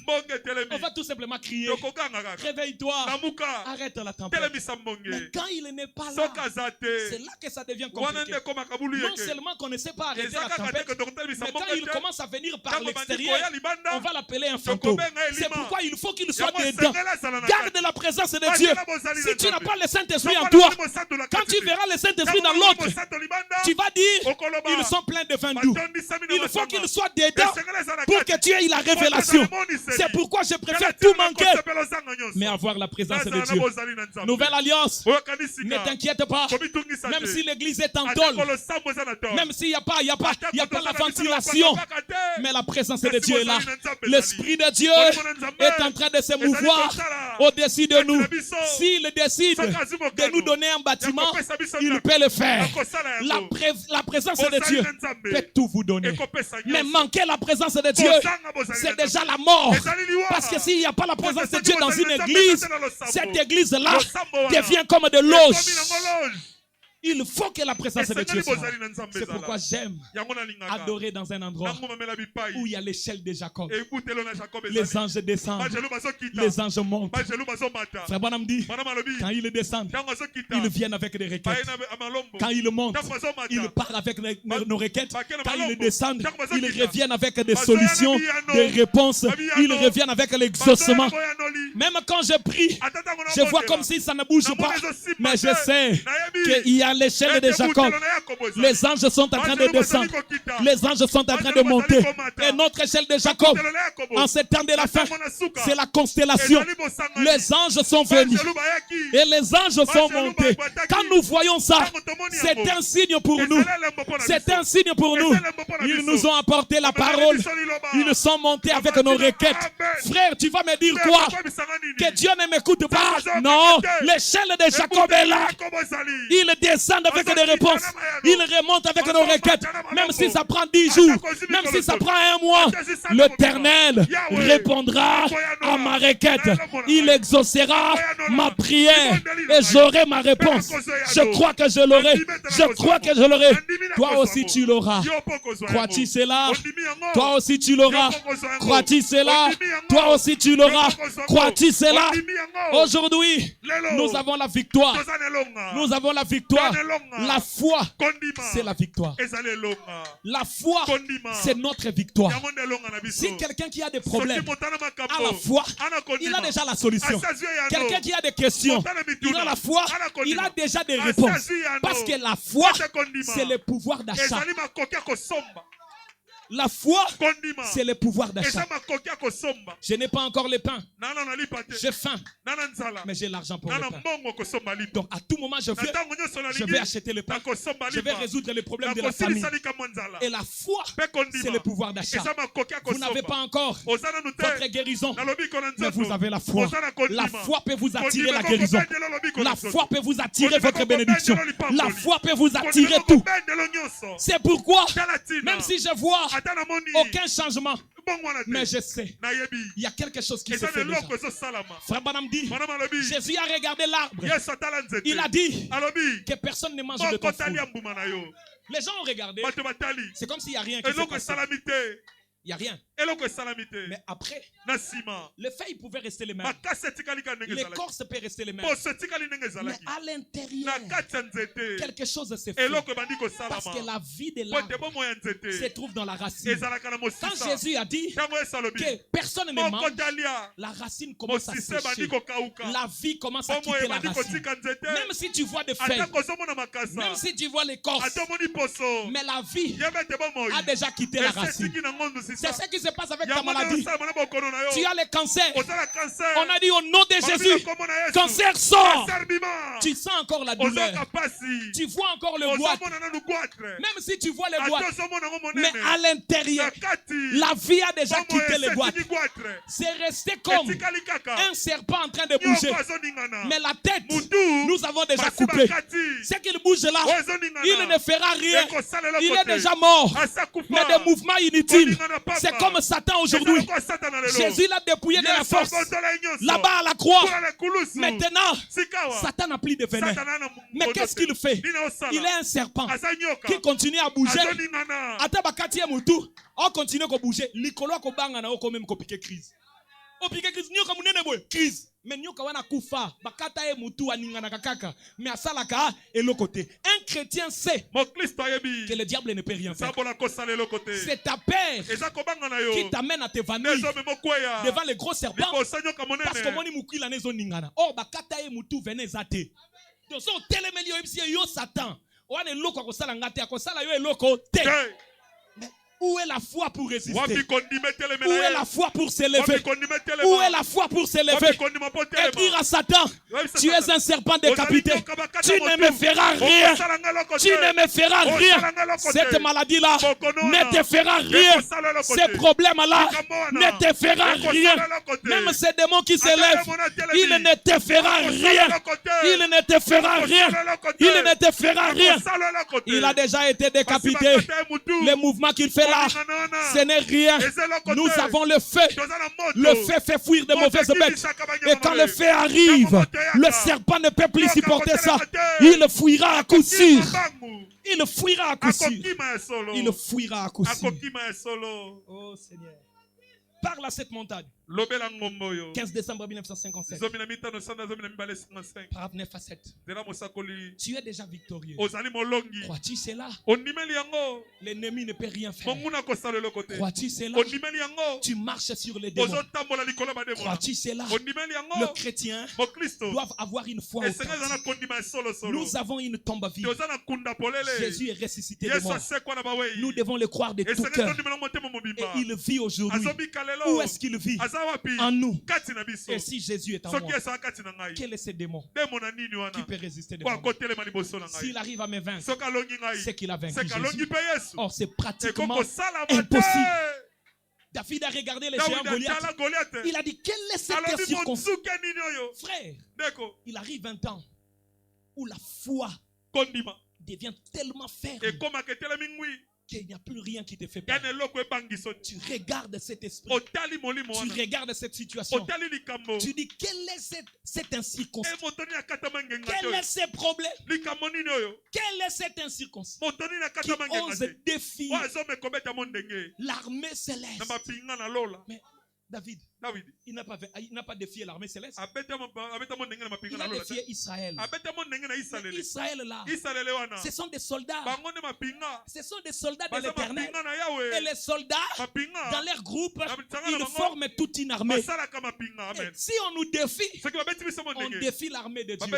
On va tout simplement crier, réveille-toi, arrête la tempête. Mais quand il n'est pas là, c'est là que ça devient compliqué. Non seulement qu'on ne sait pas arrêter arrêter la tempête. Mais quand il commence à venir par l'extérieur, on va l'appeler un fantôme. C'est pourquoi il faut qu'il soit dedans. Garde la présence de Dieu. Si tu n'as pas le Saint-Esprit en toi, quand tu verras le Saint-Esprit dans l'autre, tu vas dire, ils sont pleins de vin doux. Il faut qu'il soit dedans pour que tu aies la révélation. C'est pourquoi je préfère tout manquer, mais avoir la présence de Dieu. Nouvelle alliance, ne t'inquiète pas. Même si l'église est en tôle, même s'il n'y a pas la ventilation, mais la présence de Dieu est là. L'Esprit de Dieu est en train de se mouvoir au-dessus de nous. S'il décide de nous donner un bâtiment, il peut le faire. La présence de Dieu peut tout vous donner. Mais manquer la présence de Dieu, c'est déjà la mort. Parce que s'il n'y a pas la présence de Dieu dans une église, cette église-là devient comme de loge. Il faut que la présence de Dieu soit. C'est pourquoi j'aime adorer dans un endroit où il y a l'échelle de Jacob. Les anges descendent, les anges montent. Frère Branham dit, quand ils descendent, ils viennent avec des requêtes. Quand ils montent, ils partent avec nos requêtes. Quand ils descendent, ils reviennent avec des solutions, des réponses. Ils reviennent avec l'exaucement. Même quand je prie, je vois comme si ça ne bouge pas. Mais je sais qu'il y a l'échelle de Jacob. Les anges sont en train de descendre. Les anges sont en train de monter. Et notre échelle de Jacob, en ce temps de la fin, c'est la constellation. Les anges sont venus. Et les anges sont montés. Quand nous voyons ça, c'est un signe pour nous. C'est un signe pour nous. Ils nous ont apporté la parole. Ils sont montés avec nos requêtes. Frère, tu vas me dire quoi? Que Dieu ne m'écoute pas? Non, l'échelle de Jacob est là. Ils descendent avec des réponses. Ils remontent avec nos requêtes. Même si ça prend 10 jours, même si ça prend 1 mois, l'Éternel répondra à ma requête. Il exaucera ma prière et j'aurai ma réponse. Je crois que je l'aurai. Je crois que je l'aurai. Toi aussi tu l'auras. Crois-tu cela? Toi aussi tu l'auras. Crois-tu cela? Toi aussi tu l'auras. Crois-tu cela? Aujourd'hui, nous avons la victoire. Nous avons la victoire. La foi, c'est la victoire. La foi, c'est notre victoire. Si quelqu'un qui a des problèmes a la foi, il a déjà la solution. Quelqu'un qui a des questions, il a la foi, il a déjà des réponses. Parce que la foi, c'est le pouvoir d'achat. La foi, c'est le pouvoir d'achat. Je n'ai pas encore le pain. J'ai faim. Mais j'ai l'argent pour le pain. Donc à tout moment, je vais acheter le pain. Je vais résoudre les problèmes de la famille. Et la foi, c'est le pouvoir d'achat. Vous n'avez pas encore votre guérison. Mais vous avez la foi. La foi peut vous attirer la guérison. La foi peut vous attirer votre bénédiction. La foi peut vous attirer tout. C'est pourquoi, même si je vois aucun changement, mais je sais, il y a quelque chose qui se fait déjà. Frère Branham dit, Jésus a regardé l'arbre. Il a dit que personne ne mange de ton fruit. Les gens ont regardé. C'est comme s'il n'y a rien qui se passe. Il n'y a rien. Mais après, les feuilles pouvaient rester les mêmes. L'écorce peut rester les mêmes. Mais à l'intérieur, quelque chose s'est fait. Parce que la vie de l'arbre se trouve dans la racine. Quand Jésus a dit que personne ne mange, la racine commence à sécher. La vie commence à quitter la racine. Même si tu vois des feuilles, même si tu vois l'écorce, mais la vie a déjà quitté la racine. C'est ce qui se passe avec ta maladie. Tu as le cancer. On a dit au nom de Jésus, cancer sort. Tu sens encore la douleur. Tu vois encore le goitre. Même si tu vois le goitre, mais à l'intérieur, la vie a déjà quitté le goitre. C'est resté comme un serpent en train de bouger. Mais la tête, nous avons déjà coupé. Ce qu'il bouge là, il ne fera rien. Il est déjà mort. Mais des mouvements inutiles. C'est comme Satan aujourd'hui. Jésus l'a dépouillé de la force. Là-bas à la croix. Maintenant, Satan n'a plus de venin. Mais qu'est-ce qu'il fait? Il est un serpent qui continue à bouger. On continue à bouger. L'icolo ko banga na oko même ko piquer crise. Crise. Mais nyoka wana kufa bakata e mutu aningana kakaka mais asalaka et le côté un chrétien sait que le diable ne peut rien faire. C'est ta peur qui t'amène à t'évanouir devant les gros serpents parce que moni mukila nezo ningana oh bakata e mutu venez zate donc so telemelio ebisi yo Satan wana eloko akosala ngate akosala yo eloko te. Où est la foi pour résister? Où est la foi pour s'élever? Où est la foi pour s'élever? Et dire à Satan, tu es un serpent décapité. Tu ne me feras rien. Tu ne me feras rien. Cette maladie-là ne te fera rien. Ces problèmes-là ne te fera rien. Même ces démons qui s'élèvent, il ne te fera rien. Il ne te fera rien. Il ne te fera rien. Il a déjà été décapité. Les mouvements qu'il fait là, ce n'est rien. Nous avons le feu. Le feu fait fuir de mauvaises bêtes. Et quand le feu arrive, le serpent ne peut plus supporter ça. Il fuira à coup sûr. Il fuira à coup sûr. Il fuira à coup sûr. Oh Seigneur. Parle à cette montagne. 15 décembre 1957. Paragraphe 9 à 7. Tu es déjà victorieux. Crois-tu cela? L'ennemi ne peut rien faire. Crois-tu cela? Tu marches sur les démons. Crois-tu cela? Le chrétien doit avoir une foi authentique. Nous avons une tombe vide. Jésus est ressuscité de mort. Nous devons le croire de tout cœur. Et il vit aujourd'hui. Où est-ce qu'il vit? En nous. Et si Jésus est en moi, quel est ce démon qui peut résister devant moi? S'il arrive à me vaincre, c'est qu'il a vaincu Jésus. Or, c'est pratiquement impossible. David a regardé les géants Goliath. Il a dit, quelle est cette circonstance? Frère, il arrive un temps où la foi devient tellement ferme qu'il n'y a plus rien qui te fait peur. Tu regardes cet esprit. Tu regardes cette situation. Tu dis, quelle est cette incirconstance? Quel est ce problème? Quelle est cette incirconstance qui ose défier l'armée céleste? Mais David, il n'a pas défié l'armée céleste. Il a défié Israël. Mais Israël là, ce sont des soldats. Ce sont des soldats de l'Éternel. Et les soldats, dans leur groupe, ils forment toute une armée. Et si on nous défie, on défie l'armée de Dieu.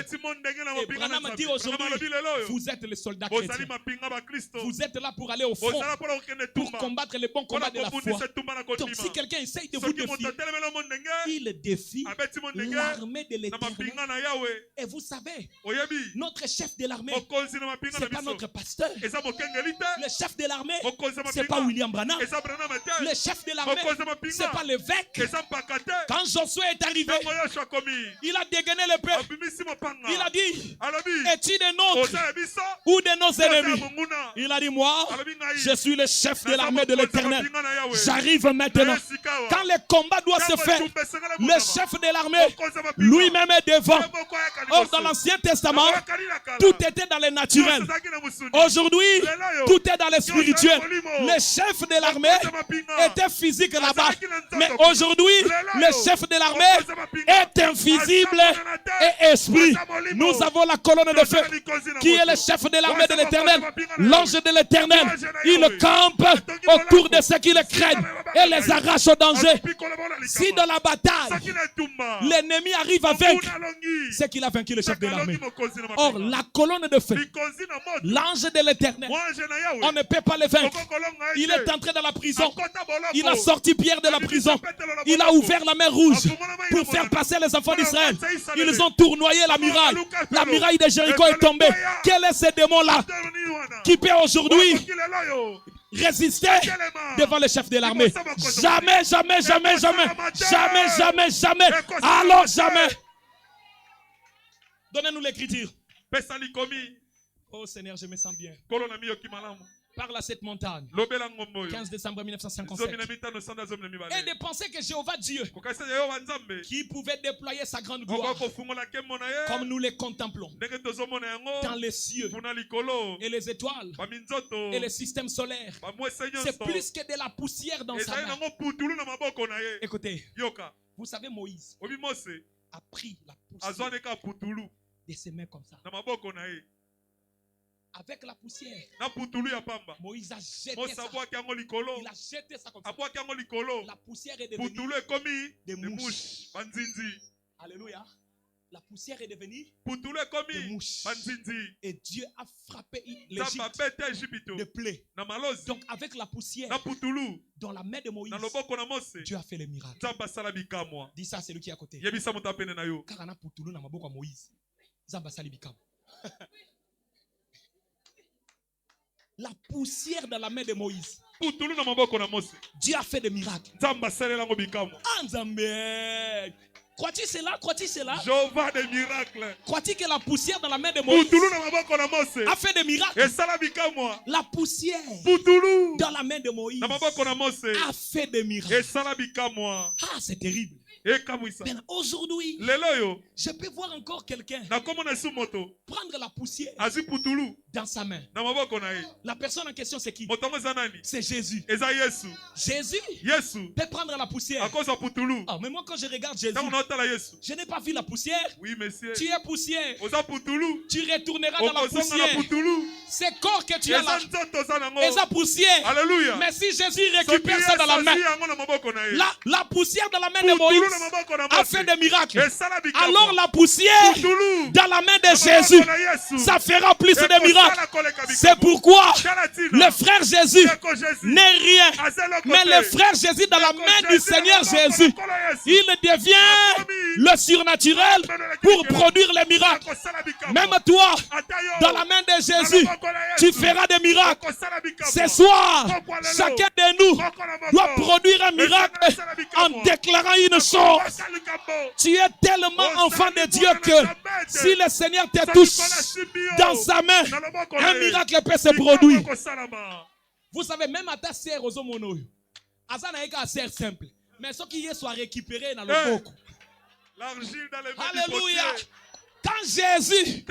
Et Branham dit aujourd'hui, vous êtes les soldats chrétiens. Vous êtes là pour aller au front, pour combattre les bons combats de la foi. Donc si quelqu'un essaye de vous défier, il défie l'armée de l'Éternel. Et vous savez, notre chef de l'armée, ce n'est pas notre pasteur. Le chef de l'armée, ce n'est pas William Branham. Le chef de l'armée, ce n'est pas l'évêque. Quand Josué est arrivé, il a dégainé le peuple. Il a dit, es-tu des nôtres ou de nos ennemis? Il a dit, moi, je suis le chef de l'armée de l'Éternel. J'arrive maintenant. Quand le combat doit se faire, le chef de l'armée lui-même est devant. Or, dans l'Ancien Testament, tout était dans le naturel. Aujourd'hui, tout est dans le spirituel. Le chef de l'armée était physique là-bas. Mais aujourd'hui, le chef de l'armée est invisible et esprit. Nous avons la colonne de feu qui est le chef de l'armée de l'Éternel. L'ange de l'Éternel, il campe autour de ceux qui le craignent et les arrache au danger. Si dans la bataille, l'ennemi arrive à vaincre, c'est qu'il a vaincu le chef de l'armée. Or, la colonne de feu, l'ange de l'Éternel, on ne peut pas le vaincre. Il est entré dans la prison. Il a sorti Pierre de la prison. Il a ouvert la mer Rouge pour faire passer les enfants d'Israël. Ils ont tournoyé la muraille. La muraille de Jéricho est tombée. Quel est ce démon-là qui peut aujourd'hui résister devant le chef de l'armée? Jamais, jamais, jamais, jamais. Jamais, jamais, jamais. Alors jamais. Donnez-nous l'écriture. Oh Seigneur, je me sens bien. Parle à cette montagne. 15 décembre 1957. Et de penser que Jéhovah Dieu, qui pouvait déployer sa grande gloire, comme nous les contemplons, dans les cieux, et les étoiles, et les systèmes solaires, c'est plus que de la poussière dans sa main. Écoutez, vous savez, Moïse a pris la poussière de ses mains comme ça. Avec la poussière, Moïse a jeté ça. Il a jeté ça comme ça. La poussière est devenue des mouches. Alléluia. La poussière est devenue des mouches. Et Dieu a frappé l'Égypte de plaies. Donc avec la poussière dans la main de Moïse, Dieu a fait le miracle. Dis ça, c'est lui qui est à côté. Car on a poutoulou na maboko Moïse. La poussière dans la main de Moïse. Dieu a fait des miracles. Crois-tu cela? Crois-tu cela? Jéhovah des miracles. Crois-tu que la poussière dans la main de Moïse a fait des miracles? La poussière dans la main de Moïse a fait des miracles. Ah, c'est terrible. Aujourd'hui, je peux voir encore quelqu'un prendre la poussière dans sa main. La personne en question, c'est qui? C'est Jésus. Jésus peut prendre la poussière. Ah, mais moi, quand je regarde Jésus, je n'ai pas vu la poussière. Oui, monsieur. Tu es poussière. Tu retourneras dans la poussière. C'est corps que tu as là. Et sa poussière. Alléluia. Mais si Jésus récupère ça dans la main, la poussière dans la main de Moïse a fait des miracles. Alors la poussière dans la main de Jésus, ça fera plus de miracles. C'est pourquoi le frère Jésus n'est rien. Mais le frère Jésus dans la main du Seigneur Jésus, il devient le surnaturel pour produire les miracles. Même toi, dans la main de Jésus, tu feras des miracles. Ce soir, chacun de nous doit produire un miracle en déclarant une chose. Tu es tellement enfant de Dieu que si le Seigneur te touche dans sa main, un miracle peut se produire. Vous savez, même à ta sœur, aux hommes, Azana est qu'à sœur simple. Mais ce qui est soit récupéré dans le coco. Alléluia. Quand Jésus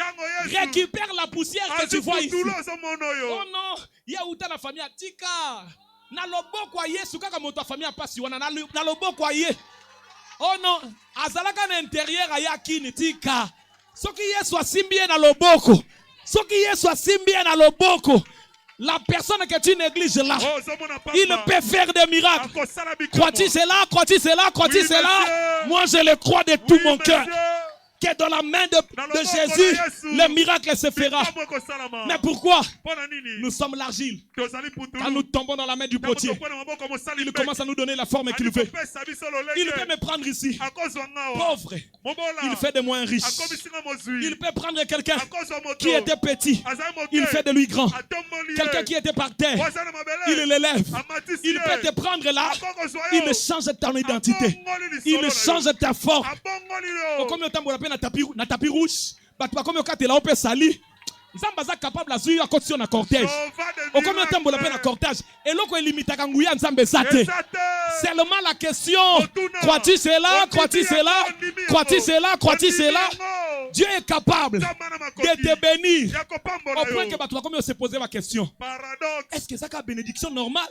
récupère la poussière que tu vois ici. Oh non, il y a où ta famille tika. Na lobo kwa Yesu kaka moto famille a pasi wana na lobo kwa ye. Oh non, azalaka na intérieur aya kini tika. Soki Yesu asimbie na loboko. Soki Yesu asimbie na loboko. La personne que tu négliges là, il peut faire des miracles. Crois-tu cela? Crois-tu cela? Crois-tu cela? Moi je le crois de tout mon cœur. Que dans la main de Jésus, le miracle se fera. Mais pourquoi? Nous sommes l'argile. Quand nous tombons dans la main du potier, il commence à nous donner la forme qu'il veut. Il peut me prendre ici, pauvre. Il fait de moi un riche. Il peut prendre quelqu'un qui était petit. Il fait de lui grand. Quelqu'un qui était par terre, il l'élève. Il peut te prendre là. Il change ton identité. Il change ta forme. Na tapis rouge, battu comme au cas de la opé sali. Nzambaza capable à suivre à côté na cortège. Au combien de temps la peine à cortège? Et l'autre est limité à Ngouya Nzambe Zate. Seulement la question, crois-tu cela? Crois-tu cela? Crois-tu cela? Crois-tu cela? Dieu est capable de te bénir. Au point que tu vas comme se poser la question. Est-ce que ça a bénédiction normale?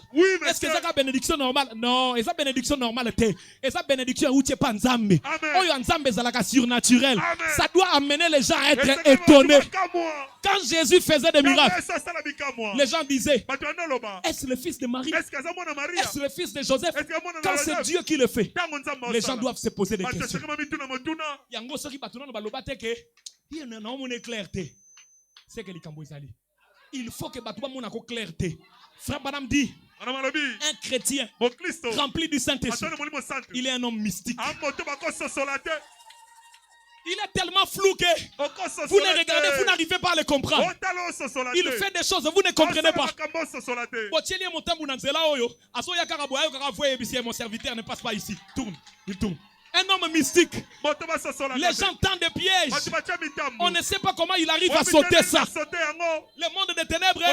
Est-ce que ça a bénédiction normale? Non, et ça bénédiction normale t'es. Et ça bénédiction où tu es pas Nzambe. Oh yo Nzambe zalaka surnaturel. Ça doit amener les gens à être étonnés. Quand Jésus faisait des miracles, les gens disaient, est-ce le fils de Marie? Est-ce le fils de Joseph? Quand c'est Dieu qui le fait, les gens doivent se poser des questions. Il faut que tu clarté. Frère Banam dit, un chrétien rempli du Saint-Esprit, il est un homme mystique. Il est tellement flou que vous ne regardez, vous n'arrivez pas à le comprendre. Il fait des choses, vous ne comprenez pas. Mon serviteur ne passe pas ici. Tourne, il tourne. Un homme mystique. Les gens tendent des pièges. On ne sait pas comment il arrive à sauter ça. Le monde des ténèbres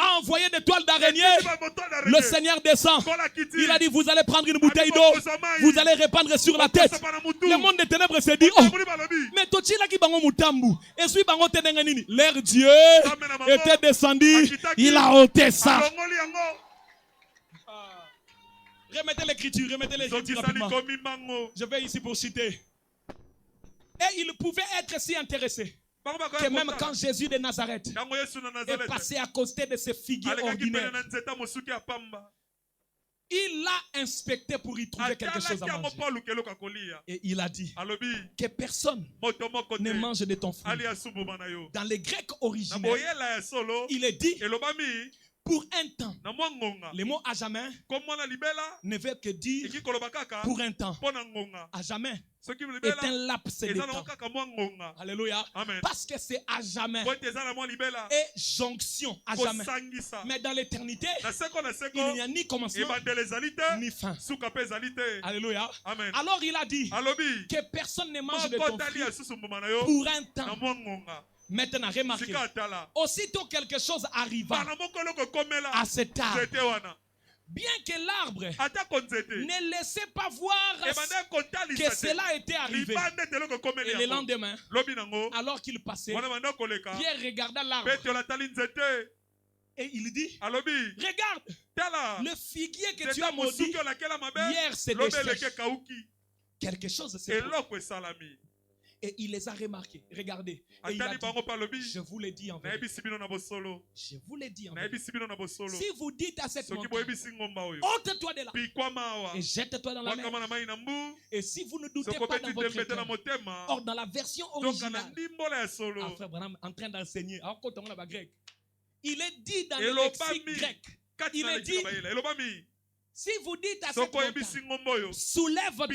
a envoyé des toiles d'araignée. Le Seigneur descend. Il a dit, vous allez prendre une bouteille d'eau. Vous allez répandre sur la tête. Le monde des ténèbres s'est dit, oh, mais leur Dieu était descendu. Il a ôté ça. Remettez l'écriture rapidement. Je vais ici pour citer. Et il pouvait être si intéressé que même quand Jésus de Nazareth est passé à côté de ces figuiers ordinaires, il l'a inspecté pour y trouver quelque chose à manger. Et il a dit que personne ne mange de ton fruit. Dans les Grecs originels, il est dit pour un temps. Le mot à jamais ne veut que dire pour un temps. À jamais est un laps de temps. Alléluia. Amen. Parce que c'est à jamais. Et jonction à jamais. Mais dans l'éternité, il n'y a ni commencement ni fin. Alléluia. Amen. Alors il a dit que personne ne mange de ton fruit pour un temps. Maintenant, remarquez. Aussitôt quelque chose arriva à cet arbre. Bien que l'arbre ne laissait pas voir que cela était arrivé. Et le lendemain, alors qu'il passait, Pierre regarda l'arbre. Et il dit, regarde, le figuier que tu as maudit, hier c'était sèche. Quelque chose s'est produit. Et il les a remarqués. Regardez. Et il a dit, je vous l'ai dit en vérité. Je vous l'ai dit en vérité. Si vous dites à cette montagne, ôte-toi de là et jette-toi dans la mer. Et si vous ne doutez pas dans votre cœur, or dans la version originale, frère Branham en train d'enseigner, il est dit dans le lexique grec, il est dit, si vous dites à cette montagne, soulève-toi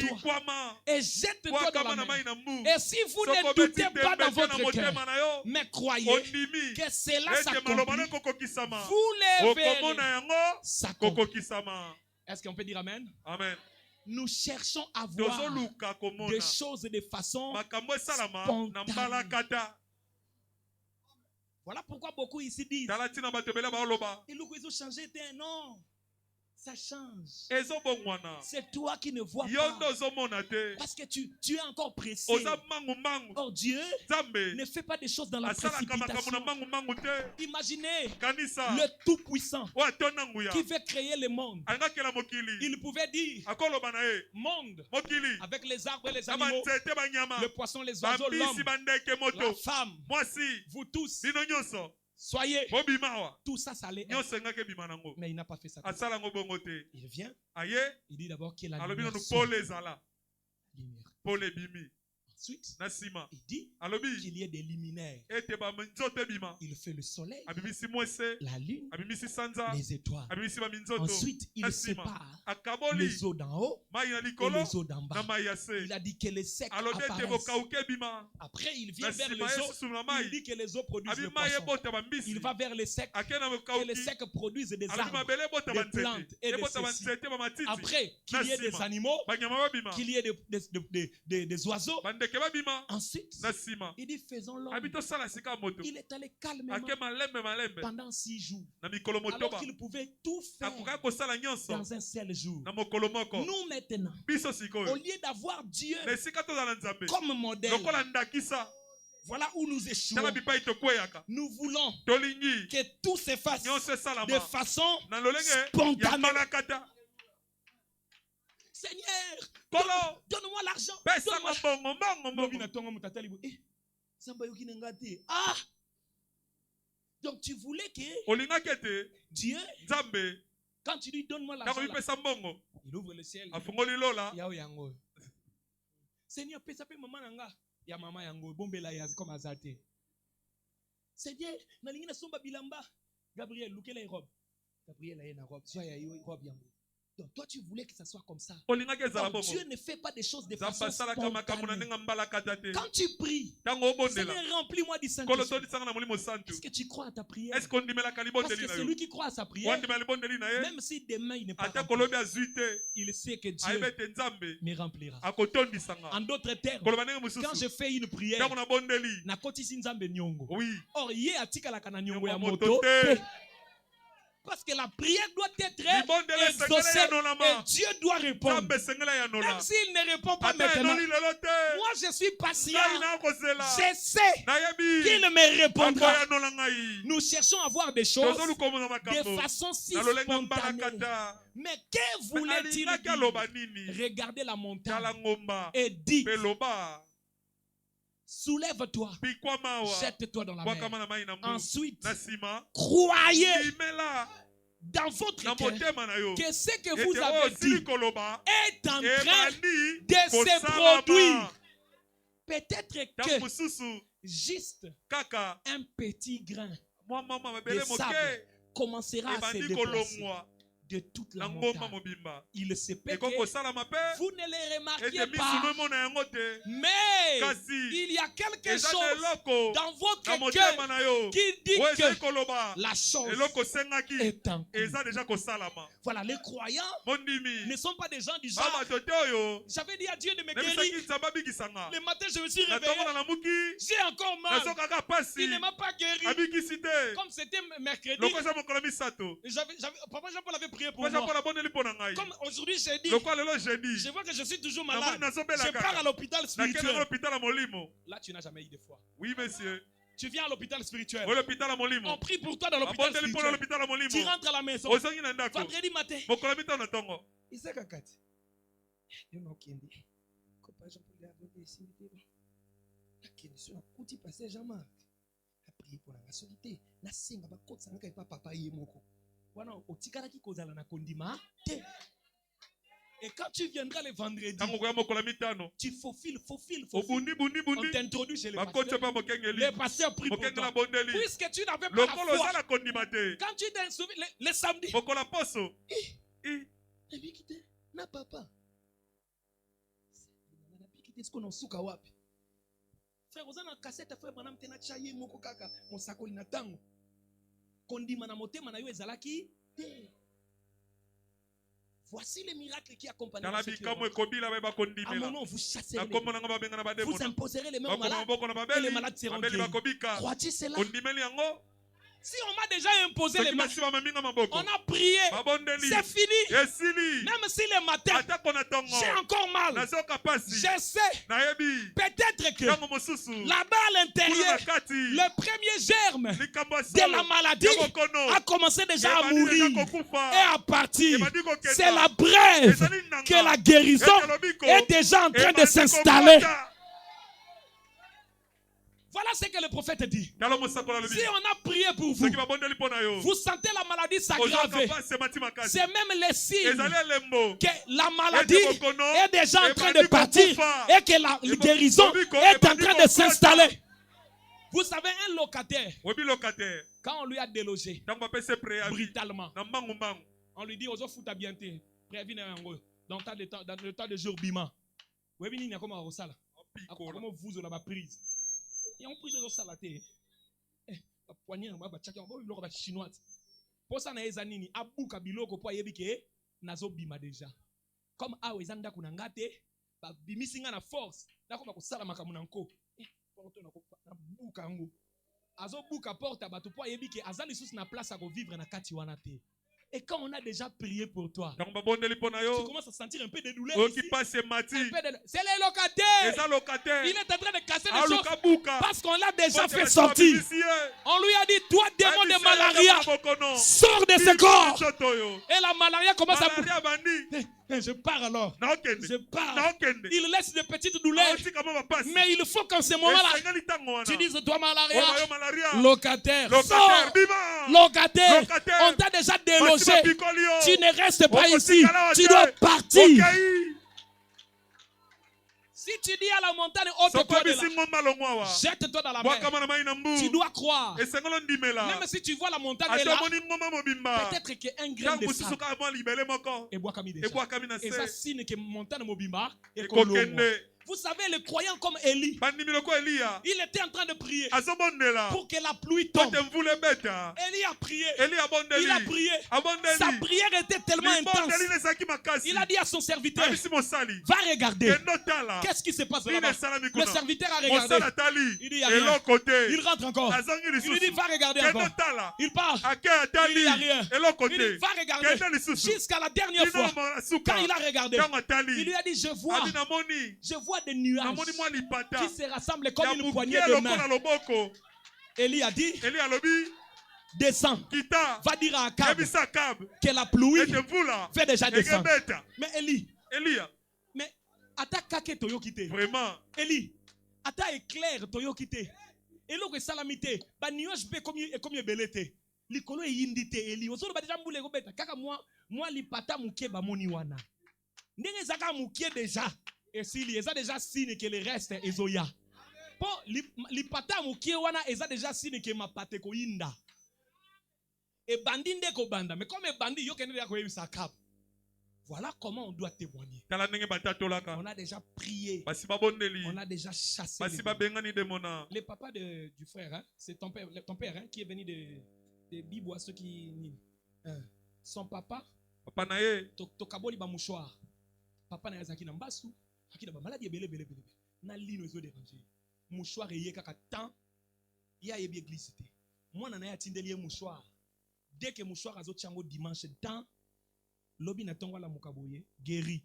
et jette-toi dans la mer. Et si vous ne doutez pas dans votre cœur, mais croyez que cela s'accomplit, vous les verrez s'accomplir. Est-ce qu'on peut dire Amen? Amen. Nous cherchons à voir des choses de façon spontanée. Voilà pourquoi beaucoup ici disent, ils ont changé d'un nom. Ça change. C'est toi qui ne vois pas. Parce que tu es encore pressé. Or Dieu ne fait pas des choses dans la précipitation. Imaginez le Tout-Puissant qui veut créer le monde. Il pouvait dire monde avec les arbres et les animaux, le poisson, les oiseaux, l'homme, la femme, vous tous. Soyez. Tout ça, ça allait être. Mais il n'a pas fait ça. Il vient. Il dit d'abord qu'il a la lumière. Ensuite, il dit qu'il y ait des luminaires. Il fait le soleil, la lune, les étoiles. Ensuite, il sépare les eaux d'en haut et les eaux d'en bas. Il a dit que les secs apparaissent. Après, il vient vers les eaux. Il dit que les eaux produisent le poisson. Il va vers les secs. Que les secs produisent des arbres, des plantes et des ceci. Après, qu'il y ait des animaux, qu'il y ait des oiseaux. Ensuite, il dit faisons l'homme. Il est allé calmement pendant 6 jours. Alors qu'il pouvait tout faire dans un seul jour. Nous maintenant, au lieu d'avoir Dieu comme modèle, voilà où nous échouons. Nous voulons que tout se fasse de façon spontanée. Seigneur, donne-moi l'argent. Ah! Donc tu voulais que Dieu, quand tu lui donnes-moi l'argent, il ouvre le ciel. Seigneur, pesa pe maman nanga. Ya mama yango bombela yazi comme azate. Seigneur, na lingina somba bilamba. Gabriel, lukela robe. Gabriel a une robe. Soya robe yango. Donc toi tu voulais que ça soit comme ça. Donc, Dieu ne fait pas des choses de façon spontanée. Quand tu pries, Seigneur, remplis-moi du Saint-Esprit. Est-ce que tu crois à ta prière? Parce que celui qui croit à sa prière, même si demain il n'est pas rempli, il sait que Dieu me remplira. En d'autres termes, quand je fais une prière, or yé atikala kana nyongo ya moto. Parce que la prière doit être exaucée et Dieu doit répondre. Même s'il ne répond pas maintenant, moi je suis patient. Je sais qu'il me répondra. Nous cherchons à voir des choses de façon si spontanée. Mais que voulait-il dire? Regardez la montagne et dites: soulève-toi, jette-toi dans la mer. Ensuite, croyez dans votre cœur que ce que vous avez dit est en train de se produire. Peut-être que juste un petit grain de sable commencera à se déplacer de toute la montagne. Il se peut que vous ne les remarquiez pas, mais il y a quelque chose dans votre cœur qui dit que la chose est en cours. Voilà, les croyants ne sont pas des gens du genre: j'avais dit à Dieu de me guérir, le matin je me suis réveillé, j'ai encore mal, il ne m'a pas guéri. Comme c'était mercredi, Papa Jean-Paul avait prié pour moi. Comme aujourd'hui j'ai dit, je vois que je suis toujours malade, je pars à l'hôpital spirituel. Là tu n'as jamais eu de foi. Oui, monsieur. Tu viens à l'hôpital spirituel. On prie pour toi dans l'hôpital spirituel. Tu rentres à la maison. Vendredi matin. Et quand tu viendras le vendredi, tu faufiles. On t'introduit chez le pasteur. Le pasteur prie pour toi. Puisque tu n'avais pas la foi. Quand tu t'es souviens, le samedi, na papa. Est-ce qu'on a souka wapi? Frère, vous avez une cassette, frère, madame, tena chaye moko kaka, mon sakoli na tango. Kondima na motema na yo ezalaki. Voici les miracles qui accompagnent à mon nom, vous chasserez les démons. Vous imposerez les mains aux malades et les malades seront guéris. Crois-tu cela? Si on m'a déjà imposé les mains, on a prié, c'est fini. Même si le matin, j'ai encore mal, je sais, peut-être que là-bas à l'intérieur, le premier germe de la maladie a commencé déjà à mourir et à partir. C'est la preuve que la guérison est déjà en train de s'installer. Voilà ce que le prophète dit. Si on a prié pour vous, vous sentez la maladie s'aggraver. C'est même le signe que la maladie est déjà en train de partir et que la guérison est en train de s'installer. Vous savez, un locataire, quand on lui a délogé brutalement, on lui dit aux autres à bien dans le temps de jour bima. Vous avez dit comment vous avez prise. Et on prie aux salatés. Poignée en bas, chacun va le chinois. Pour ça, na ezanini abu kabilo ko po yebike nazo bima déjà. Comme a ezanda kunangate, ba bimisinga na force. Dako ba ko sala makamunanko. Porto na ko na buka ngo. Azo buka porte ba to po yebike azali sous na place à vivre na kati wana te. Et quand on a déjà prié pour toi, tu commences à sentir un peu de douleur ici. C'est les locataires. Il est en train de casser les choses parce qu'on l'a déjà fait sortir. On lui a dit, toi démon de malaria, sors de ce corps. Et la malaria commence à bouger. Je pars alors. Je pars. Il laisse des petites douleurs. Mais il faut qu'en ce moment-là, tu dises, toi malaria, locataire, sors. Locataire, on t'a déjà délogé. Tu ne restes pas ici. Tu dois partir. Si tu dis à la montagne, ôte-toi de là, jette-toi dans la mer. Tu dois croire. Même si tu vois la montagne est là, peut-être qu'un grain de sable. Et bois comme il est. Et ça signe que montagne mobimba est colombe. Vous savez, les croyants comme Élie, il était en train de prier pour que la pluie tombe. Élie a prié. Il a prié. Sa prière était tellement intense. Il a dit à son serviteur, va regarder. Qu'est-ce qui se passe là-bas? Le serviteur a regardé. Il dit, il n'y a rien. Il rentre encore. Il lui dit, va regarder encore. Il part. Il dit, il n'y a rien. Il dit, va regarder. Jusqu'à la dernière fois, quand il a regardé, il lui a dit, je vois des nuages qui se rassemblent comme une poignée de main. Élie a dit, descends, va dire à Akab que la pluie fait déjà descendre. Mais Élie, mais attaque kake toyo kite. Vraiment. Élie, attaque éclair toyo kite. Et l'autre salamité, ba nuage be comme belete. Likolo e yindite Élie. Osolo ba déjà mbule kobeta. Kaka moi lipata muke ba moni wana. Ndenge zaka muke déjà. Et s'il y a déjà signe que le reste est zoya. Pour lipata muke wana eza déjà signe que ma pate ko yinda. Et bandi ndeko banda. Mais comme bandi yo kende ya ko yebisa Akab. Voilà comment on doit témoigner. On a déjà prié. On a déjà chassé. Le papa du frère, hein, c'est ton père hein, qui est venu de Bibois, ceux qui... son papa, tokaboli ba mouchoir. Papa na yazaki na mbasu, aki na ba maladie belé. Na lino zo déranger. Mouchoir yé kaka temps, ya yebi église té. Moi na ya tindeli mouchoir. Dès que mouchoir azo tiango dimanche temps, lobi na tongo la mukaboye guéri.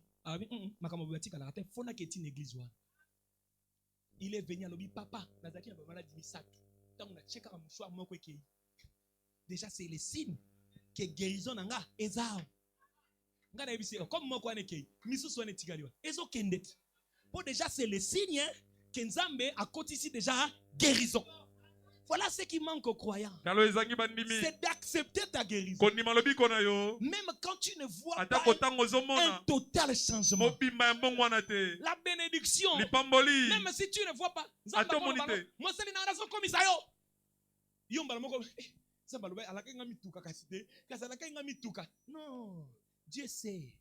Makambo batika la rate fona ke tin église wana. Il est venu à lobi papa, nazaki na ba maladie misatu. Tango na cheka mouchoir moko ekei. Déjà c'est le signe que guérison nanga ezao. Ngana ebisi comme moko ane kei, misusu ane tigaliwa. Ezo kendet. Pour déjà c'est le signe que Nzambe a ici déjà guérison. Voilà ce qui manque aux croyants. C'est d'accepter ta guérison. Même quand tu ne vois pas un total changement. La bénédiction. Même si tu ne vois pas. Non. Dieu sait.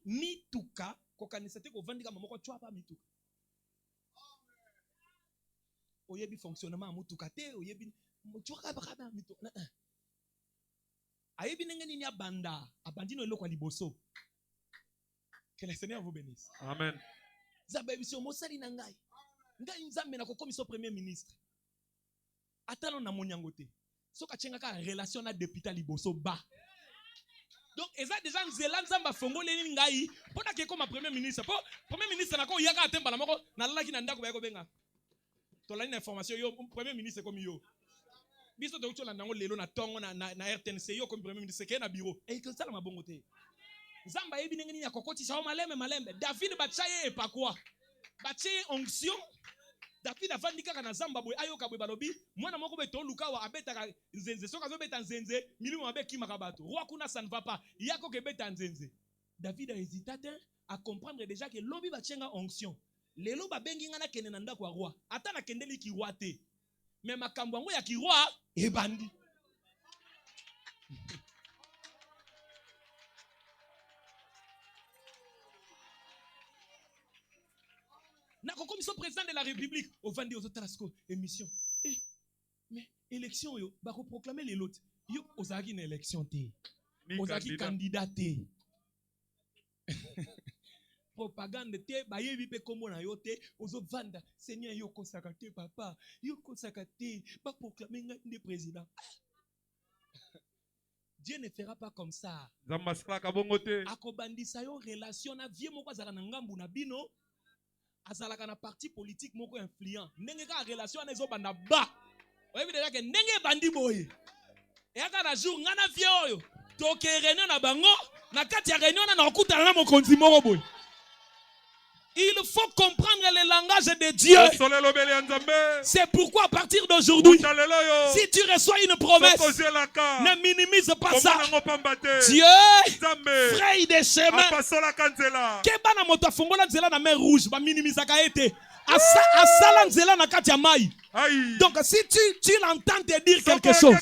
Mituka. Oyebi fonctionnement mutuka te oyebi mutuka bakaba mituka ayebi nenge nini abanda abandino eloko liboso. Que le Seigneur vous bénisse. Amen. Zabebi si omosali na ngai nzambe na kokomisa premier ministre atalo na monyango te soka chenga ka relation na député liboso ba. Donc eza déjà nzela nzamba fongoleli ngai pona ke koma premier ministre po premier ministre na ko yaka atemba na moko na lalaki na ndako ba ko benga. Tolani information yo premier ministre comme yo. Biso to chola nango lelo na tongo na RTNC yo comme premier ministre ke na bureau. Et que ça la mabongo te. Nzamba yebi nengeni ya kokoti sa malembe. David bachaye e pakwa. Bachaye onction. David avandi kaka na zamba boy ayoka boy balobi mwana moko beto luka wa abeta nzenze soka zo beta nzenze milimu abeki makabato. Roi kuna ça ne va pas. Yako ke beta nzenze. David a hésité à comprendre déjà que lobi bachenga onction. Lelo ba bengi ngana kende na ndako wa roi. Ata na kendeli ki roi te. Mais makambo yango ya ki roi e bandi. Na comme son président de la République au vandi aux autres émission. Mais élection yo ba ko proclamer les lots. Yo ozaki na élection te. Ozaki candidat te. Propagande te bayebi pe kombo na yo te ozo vanda Seigneur yo kosaka te papa yo kosaka te ba proclamer ngai président. Dieu ne fera pas comme ça. Akobandisa yo relation na vie moko azala na ngambu na bino azalaka na parti politique moko influent ndenge ka relation na ezobanda ba oyebi déjà que ndenge bandi boye e aka na jour ngana vie oyo to ke réunion na bango na kati ya réunion na okutana na mokonzi moko boye. Il faut comprendre le langage de Dieu. C'est pourquoi à partir d'aujourd'hui, si tu reçois une promesse, ne minimise pas ça. Dieu fraye des chemins. Kebana moto afongola nzela na mer rouge, ba minimisaka ete. Asala nzela na kati ya mai. Donc si tu l'entends te dire quelque chose,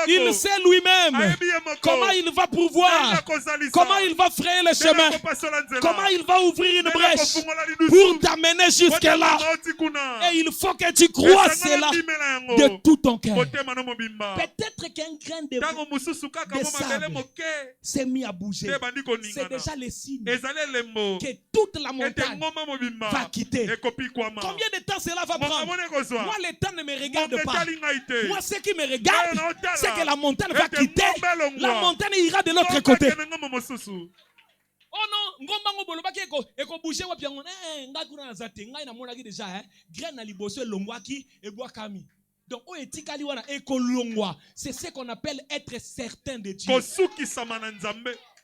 il sait lui-même comment il va pouvoir, comment il va frayer le chemin, comment il va ouvrir une brèche pour t'amener jusque là. Et il faut que tu crois cela de tout ton cœur. Peut-être qu'un grain de sable s'est mis à bouger. C'est déjà le signe que toute la montagne va quitter. Combien de temps cela va prendre? Moi, le temps ne me regarde pas. Moi, ce qui me regarde, c'est que la montagne va quitter. La montagne ira de l'autre côté. Oh non, ngomba ngobolobaki eko bouger wa piango ngakuna nazate ngai na monaki déjà graine na liboso longwaki ebwakami. Donc o etikali wana eko longwa, c'est ce qu'on appelle être certain de Dieu.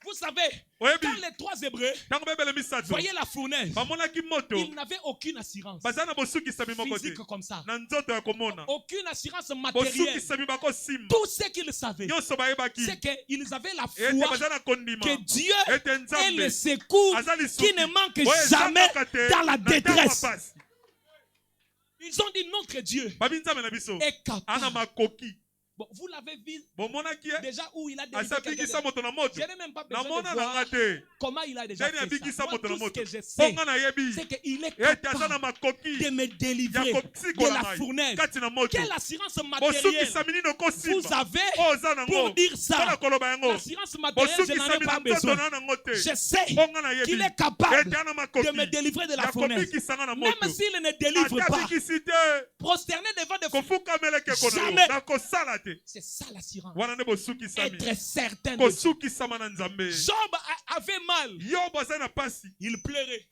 Vous savez, quand les trois Hébreux voyaient la fournaise, ils n'avaient aucune assurance physique comme ça. Aucune assurance matérielle. Tout ce qu'ils savaient, c'est qu'ils avaient la foi que Dieu est le secours qui ne manque jamais dans la détresse. Ils ont dit notre Dieu est capable. Bon, vous l'avez vu déjà où il a délivré quelqu'un. Je n'ai même pas besoin de voir comment il a déjà fait ça. Moi, tout ce que je sais, c'est qu'il est capable de me délivrer de la fournaise. Quelle assurance matérielle vous avez pour dire ça? L'assurance matérielle, je n'en ai pas besoin. Je sais qu'il est capable de me délivrer de la fournaise. Même s'il ne délivre pas, prosterner devant des fournaise, jamais. C'est ça l'assurance. Être certain de Dieu. Job avait mal. Il pleurait.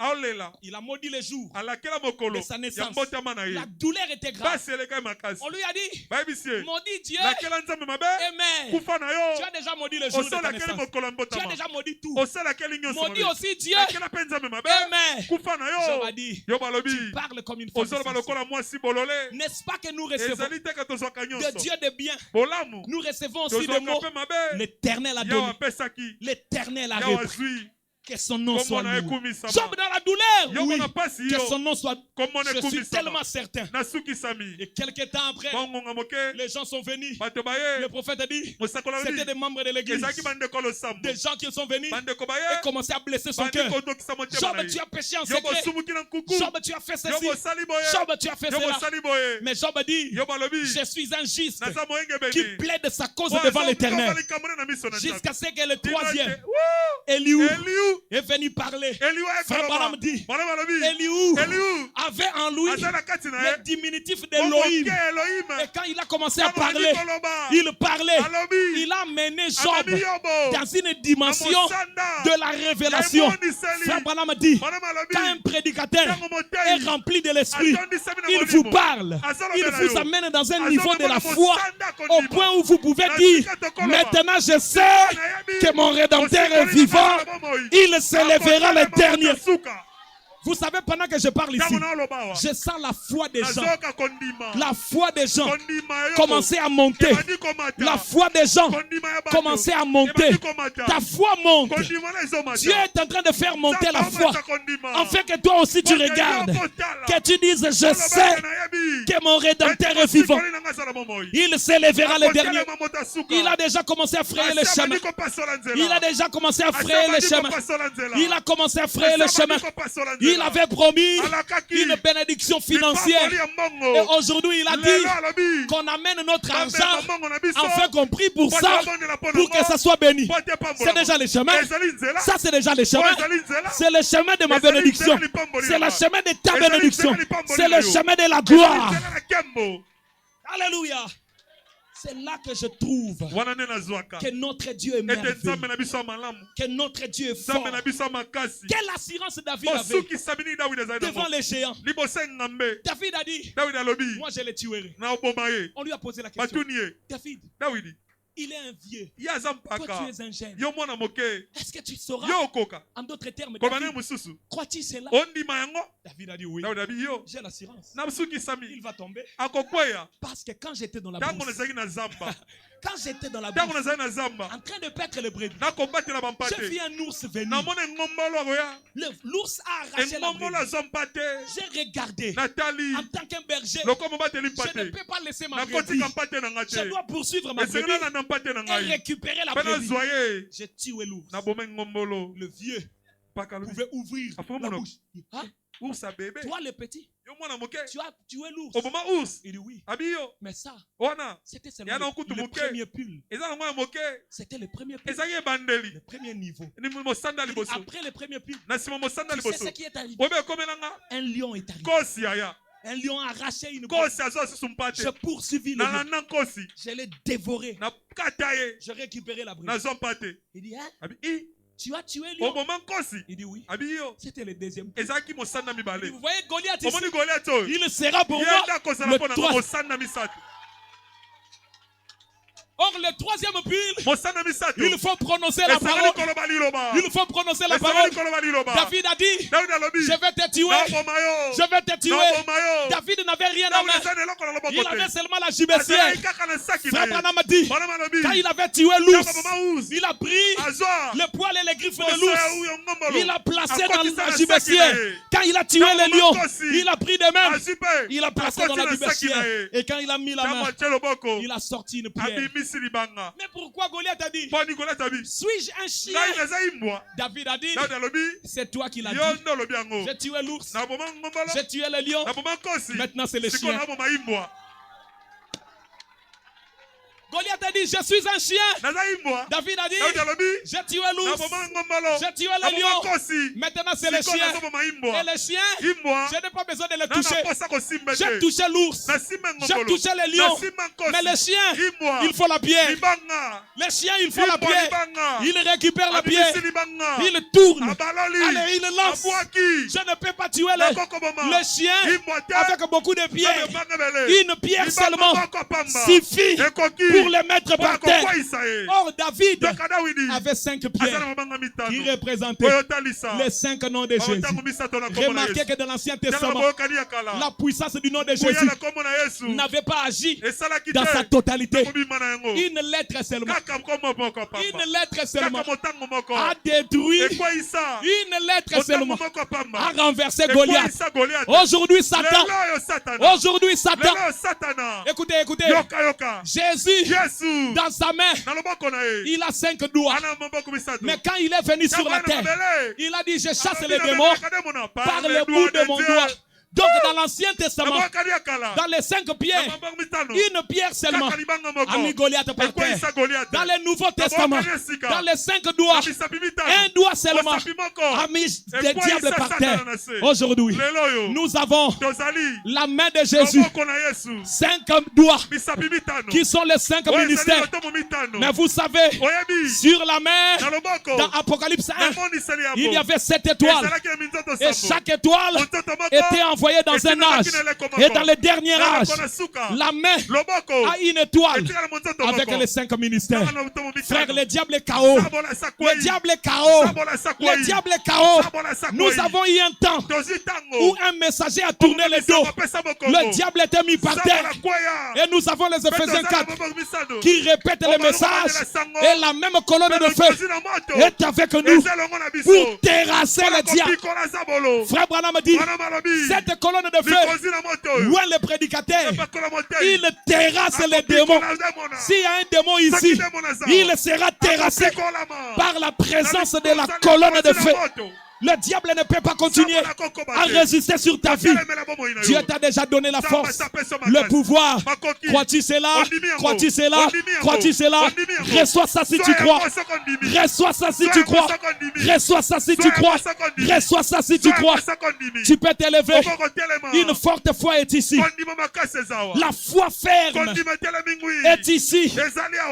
Il a maudit les jours de sa naissance. La douleur était grave. On lui a dit, maudit Dieu et mère. Tu as déjà maudit les jours de ta naissance. Tu as déjà maudit tout. Maudit aussi Dieu et mère. Job a dit, tu parles comme une femme. N'est-ce pas que nous recevons de Dieu de bien? Nous recevons aussi le mot. L'Éternel a donné. L'Éternel a repris. Que son nom soit loué. Job dans la douleur, oui. Que son nom soit. Je suis tellement certain. Et quelques temps après, les gens sont venus. Le prophète a dit, c'était des membres de l'église. Des gens qui sont venus et commencé à blesser son cœur. Job, tu as péché en secret. Job, tu as fait ceci. Job, tu as fait cela. Mais Job dit, je suis un juste qui plaide sa cause devant l'Éternel. Jusqu'à ce que le troisième, Eliou, est venu parler. Frère Branham dit, Eliou avait en lui le diminutif d'Elohim. Et quand il a commencé à parler, il parlait. Il a mené Job dans une dimension de la révélation. Frère Branham dit, quand un prédicateur est rempli de l'esprit, il vous parle. Il vous amène dans un niveau de la foi au point où vous pouvez dire, maintenant je sais que mon Rédempteur est vivant. Il s'élèvera le dernier. Vous savez, pendant que je parle ici, je sens la foi des gens. La foi des gens commencer à monter. La foi des gens commencer à monter. Ta foi monte. Dieu est en train de faire monter la foi. Afin que toi aussi tu regardes. Que tu dises, je sais que mon Rédempteur est vivant. Il s'élèvera le dernier. Il a déjà commencé à frayer le chemin. Il a déjà commencé à frayer le chemin. Il a commencé à frayer le chemin. Il avait promis une bénédiction financière. Et aujourd'hui, il a dit qu'on amène notre argent afin qu'on prie pour ça, pour que ça soit béni. C'est déjà le chemin. Ça, c'est déjà le chemin. C'est le chemin de ma bénédiction. C'est le chemin de ta bénédiction. C'est le chemin de la gloire. Alléluia. C'est là que je trouve que notre Dieu est merveilleux, que notre Dieu est fort. Quelle assurance David avait devant les géants. David a dit, moi je les tuerai. On lui a posé la question, David, Il est un vieux. Toi, tu es un jeune. Est-ce que tu sauras? En d'autres termes, crois-tu cela? David a dit oui. J'ai l'assurance. Il va tomber. Parce que quand j'étais dans la bourse, quand j'étais dans la bourse, en train de paître le brebis, j'ai vu un ours venir. L'ours a arraché la brebis. J'ai regardé. En tant qu'un berger, je ne peux pas laisser ma brebis. Je dois poursuivre ma brebis et récupérer la brebis. J'ai tué l'ours. Le vieux pouvait ouvrir la bouche. Hein? Toi le petit, tu as tué l'ours. Il dit oui. Mais ça, c'était seulement le premier pull. C'était le premier pull. Le premier niveau. Après le premier pull, tu sais ce qui est arrivé? Un lion est arrivé. Un lion a arraché une côte. Je poursuivis le lion. Je l'ai dévoré. Je récupérais la brebis. Il dit, hein? Tu as tué le lion? Il dit oui. C'était le deuxième. Vous voyez Goliath ici? Il sera pour moi le troisième. Or, le troisième pull, il faut prononcer la parole. Il faut prononcer la parole. David a dit, je vais te tuer. Je vais te tuer. David n'avait rien à main. Il avait seulement la gibecière. Frère Branham a dit, quand il avait tué l'ours, il a pris le poil et les griffes de l'ours. Il a placé dans la gibecière. Quand il a tué le lion, il a pris des mains. Il a placé dans la gibecière. Et quand il a mis la main, il a sorti une pierre. Mais pourquoi Goliath a dit, suis-je un chien? David a dit, c'est toi qui l'as dit. J'ai tué l'ours, j'ai tué le lion, maintenant c'est le chien. Goliath a dit, je suis un chien. David a dit, j'ai tué l'ours, j'ai tué le lion, maintenant c'est le chien. Et le chien, je n'ai pas besoin de le toucher. J'ai touché l'ours, j'ai touché le lion, mais le chien, il faut la pierre. Le chien, il faut la pierre. Il récupère la pierre, il tourne, allez, il lance. Je ne peux pas tuer le chien avec beaucoup de pierres. Une pierre seulement suffit pour les mettre par terre. Or, David avait 5 pierres qui représentaient les 5 noms de Jésus. Remarquez que dans l'Ancien Testament, la puissance du nom de Jésus n'avait pas agi dans sa totalité. Une lettre seulement. Une lettre seulement a détruit. Une lettre seulement a renversé Goliath. Aujourd'hui, Satan. Aujourd'hui, Satan. Écoutez, écoutez. Jésus, dans sa main, il a 5 doigts. Mais quand il est venu sur la terre, il a dit, je chasse les démons par le bout de mon doigt. Donc dans l'Ancien Testament, dans les 5 pierres, une pierre seulement a mis Goliath par terre. Dans le Nouveau Testament, dans les 5 doigts, un doigt seulement a mis des diables par terre. Aujourd'hui, nous avons la main de Jésus. 5 doigts qui sont les 5 ministères. Mais vous savez, sur la main, dans Apocalypse 1, il y avait 7 étoiles. Et chaque étoile était envoyée dans un âge. Et dans le dernier âge, la main a une étoile avec les 5 ministères. Frère, le diable est KO. Le diable est KO. Le diable est KO. Nous avons eu un temps où un messager a tourné le dos. Le diable était mis par terre. Et nous avons les Éphésiens 4 qui répètent le message. Et la même colonne de feu est avec nous pour terrasser le diable. Frère Branham dit, cette colonne de feu, où est le prédicateur? Il terrasse les démons. S'il y a un démon ici, il sera terrassé par la présence de la colonne de feu. Le diable ne peut pas continuer à résister sur ta vie. Dieu t'a déjà donné la force, le pouvoir. Crois-tu cela? Crois-tu cela? Crois-tu cela? Reçois ça si tu crois. Reçois ça si tu crois. Reçois ça si tu crois. Reçois ça si tu crois. Tu peux t'élever. Une forte foi est ici. La foi ferme est ici.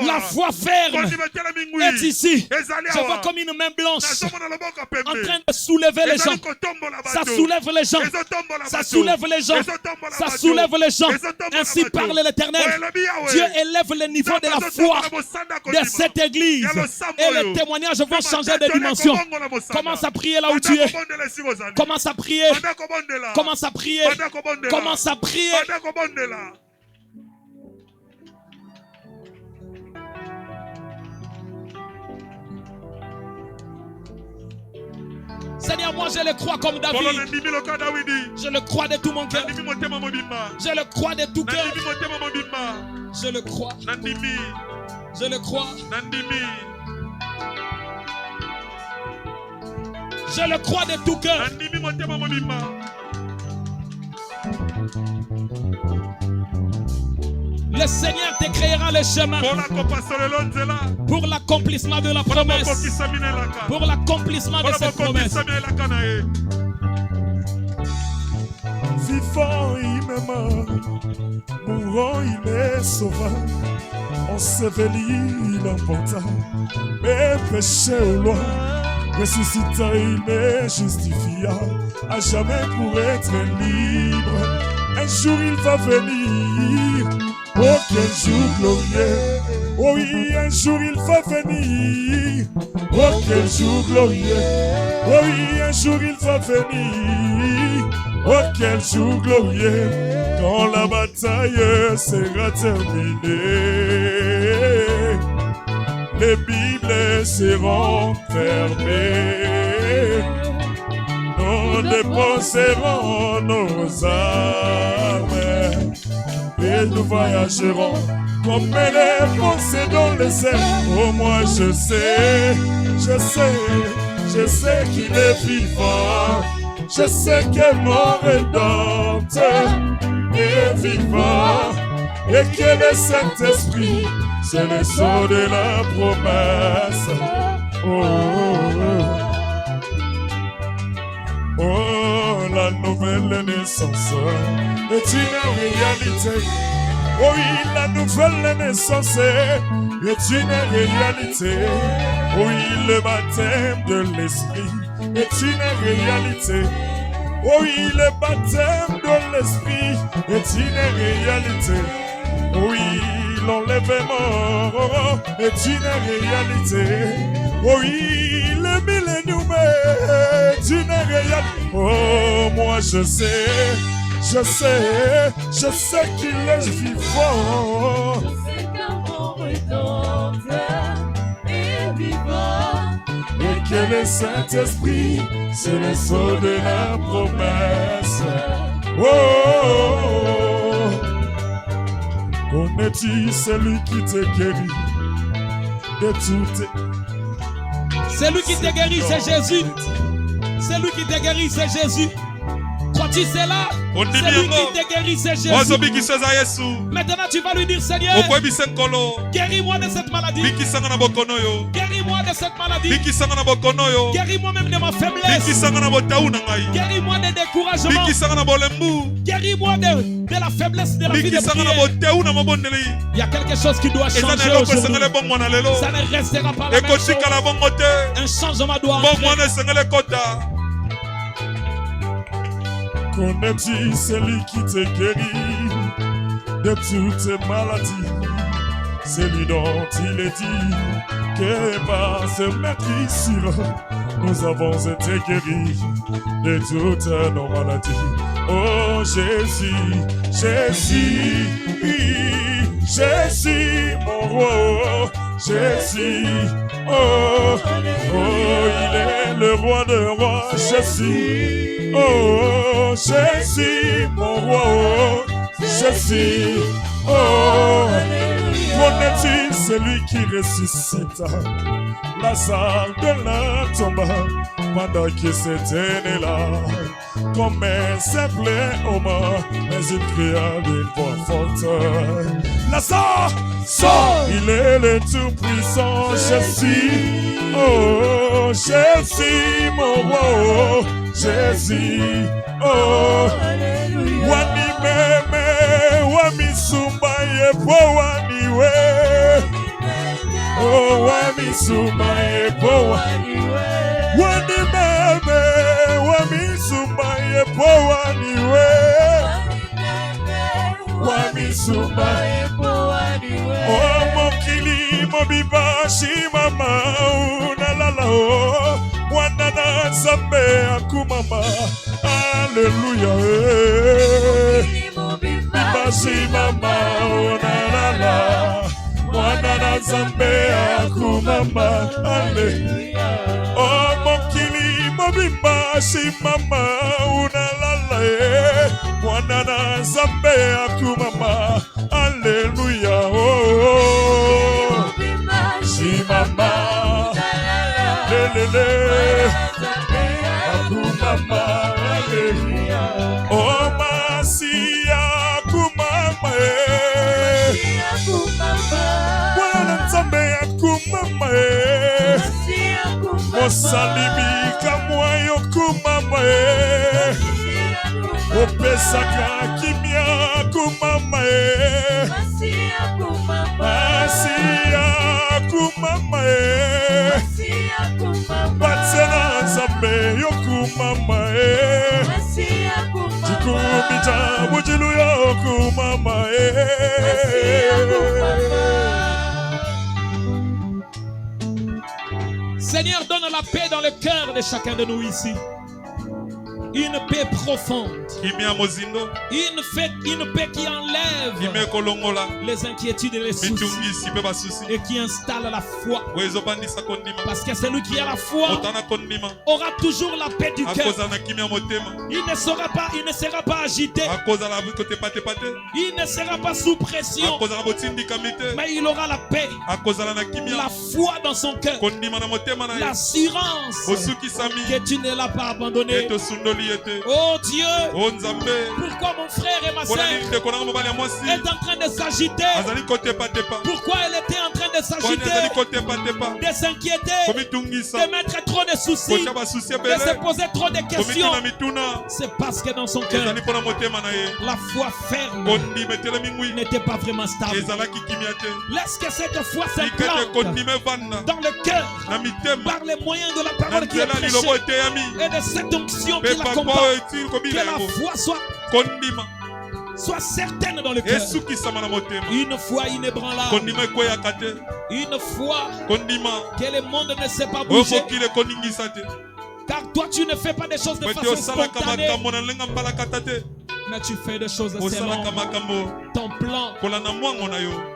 La foi ferme est ici. Je vois comme une main blanche en train de soulever les gens. Ça soulève les gens. Ça soulève les gens. Ça soulève les gens. Ainsi parle l'Éternel. Dieu élève le niveau de la foi de cette église. Et les témoignages vont changer de dimension. Commence à prier là où tu es. Commence à prier. Commence à prier. Commence à prier. Seigneur, moi je le crois comme David. Je le crois de tout mon cœur. Je le crois de tout cœur. Je le crois. Je le crois. Je le crois de tout cœur. Le Seigneur te créera le chemin pour l'accomplissement de la promesse. Pour l'accomplissement de cette promesse. Vivant, il m'aime. Mourant, il est sauveur. Enseveli, il emporta mes péchés au loin. Ressuscita, il est justifiable. À jamais pour être libre. Un jour, il va venir. Oh, quel jour glorieux. Oh oui, un jour il va venir. Oh, quel jour glorieux. Oh oui, un jour il va venir. Oh, quel jour glorieux. Quand la bataille sera terminée, les Bibles seront fermées. Nous déposerons nos armes et nous voyagerons comme les pensées dans les airs. Oh, moi je sais qu'il est vivant. Je sais que mon Rédempteur est vivant et que le Saint-Esprit, c'est le sceau de la promesse. Oh, oh, oh. Oh, la nouvelle naissance est une réalité. Oh oui, la nouvelle naissance est une réalité. Oh oui, le baptême de l'Esprit est une réalité. Oh oui, le baptême de l'Esprit est une réalité. Oh oui, l'enlèvement est une réalité. Oh oui, le millénium est une réalité. Oh, moi je sais qu'il est vivant. Je sais que mon Rédempteur est vivant. Et que le Saint-Esprit, c'est le sceau de la promesse. Oh, connais-tu celui qui te guérit de toutes? Celui qui te guérit, c'est Jésus. Celui qui te guérit, c'est Jésus. Crois-tu cela? Celui qui te guérit, c'est Jésus. Maintenant tu vas lui dire, Seigneur, guéris-moi de cette maladie. Guéris-moi de cette maladie. Guéris-moi même de ma faiblesse. Guéris-moi des découragements. Guéris-moi de la faiblesse de la vie de prière. Il y a quelque chose qui doit changer aujourd'hui. Ça ne restera pas la même chose. Un changement doit entrer. Connais-tu celui qui te guérit de toutes maladies? Celui dont il est dit que par ce meurtrissure, nous avons été guéris de toutes nos maladies. Oh Jésus, Jésus, Jésus, mon roi, Jésus, oh, oh, il est le roi de rois, Jésus, oh, Jésus, mon roi, oh, Jésus, oh, connais-tu celui qui ressuscita Lazare de la tombe pendant qu'il s'était né là, comme un simple homme, mais il cria d'une voix forte, Lazare, sors, il est le tout-puissant Jésus, oh, Jésus, mon roi, oh, Jésus, oh, wani meme, wami sumbaye, po waniwe, oh, wami sumbaye, po waniwe, wani meme, misumba yepo waniwe wa misumba yepo waniwe o mokili mobibashi mama unalala o wanana zambe akumama Alléluia bibashi mama unalala wanana zambe akumama Alléluia oh mokili mobibashi mama unalala wanana zambe akumama Alléluia oh bibashi mama lelele akumama Alléluia oh masia akumama wana nzambe akumama mosalimi kamwa yokumama opesaka kimia akumama masia akumama batsena nzambe yokumama jikumita bujilu yokumama Seigneur, donne la paix dans le cœur de chacun de nous ici. Une paix profonde. Une paix qui enlève les inquiétudes et les soucis. Et qui installe la foi. Parce que celui qui a la foi aura toujours la paix du cœur. Il ne sera pas agité. Il ne sera pas sous pression. Mais il aura la paix. La foi dans son cœur. L'assurance que tu ne l'as pas abandonné. Oh Dieu, pourquoi mon frère et ma soeur est en train de s'agiter? Pourquoi elle était en train de s'agiter, de s'inquiéter, de mettre trop de soucis, de se poser trop de questions? C'est parce que dans son cœur, la foi ferme n'était pas vraiment stable. Laisse que cette foi s'implante dans le cœur par les moyens de la parole qui est prêchée et de cette onction qui l'accompagne. Que la foi soit certaine dans le cœur. Une foi inébranlable. Une foi que le monde ne sait pas bouger. Car toi tu ne fais pas des choses de façon spontanée, mais tu fais des choses selon ton plan.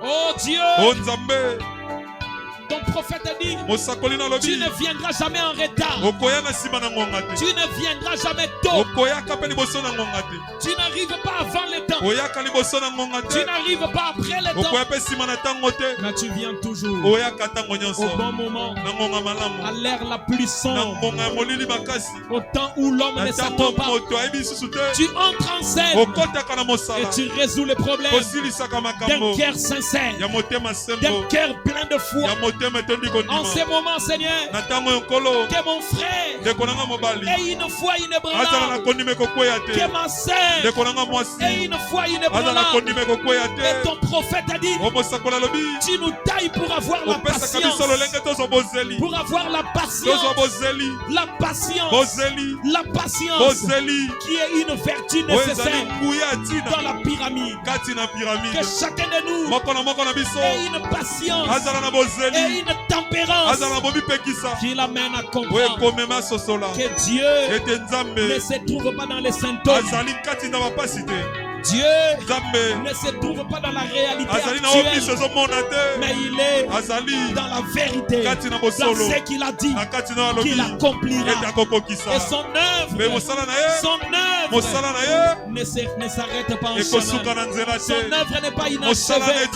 Oh Dieu, ton prophète a dit, tu ne viendras jamais en retard. Tu ne viendras jamais tôt. Tu n'arrives pas avant le temps. Tu n'arrives pas après le temps. Mais tu viens toujours au bon moment, à l'heure la plus sombre, au temps où l'homme ne s'attend pas. Tu entres en scène et tu résous les problèmes d'un cœur sincère, d'un cœur plein de foi. En ce moment, Seigneur, que mon frère ait une foi inébranlable, que ma sœur ait une foi inébranlable. Et ton prophète a dit, tu nous tailles pour avoir la patience, pour avoir la patience, la patience qui est une vertu nécessaire dans la pyramide. Que chacun de nous ait une patience et une tempérance qui l'amène à comprendre que Dieu ne se trouve pas dans les symptômes. Dieu ne se trouve pas dans la réalité actuelle, mais il est dans la vérité, dans ce qu'il a dit, qu'il accomplira. Et son œuvre ne s'arrête pas en chemin. Son œuvre n'est pas inachevée,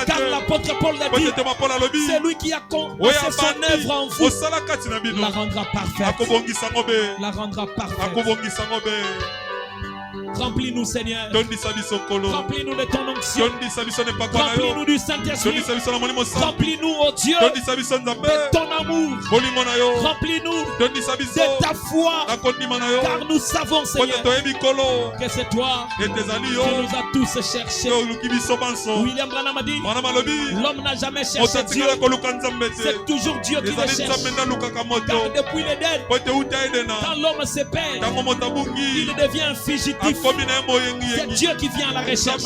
car l'apôtre Paul l'a dit, c'est lui qui a commencé son œuvre en vous, la rendra parfaite. La rendra parfaite. Remplis-nous, Seigneur. Remplis-nous de ton onction. Remplis-nous du Saint-Esprit. Remplis-nous, oh Dieu, de ton amour. Remplis-nous de ta foi. Car nous savons, Seigneur, que c'est toi qui nous as tous cherchés. William Branham a dit, l'homme n'a jamais cherché Dieu. C'est toujours Dieu qui le cherche. Car depuis l'Éden, quand l'homme se perd, il devient un fugitif. C'est Dieu qui vient à la recherche.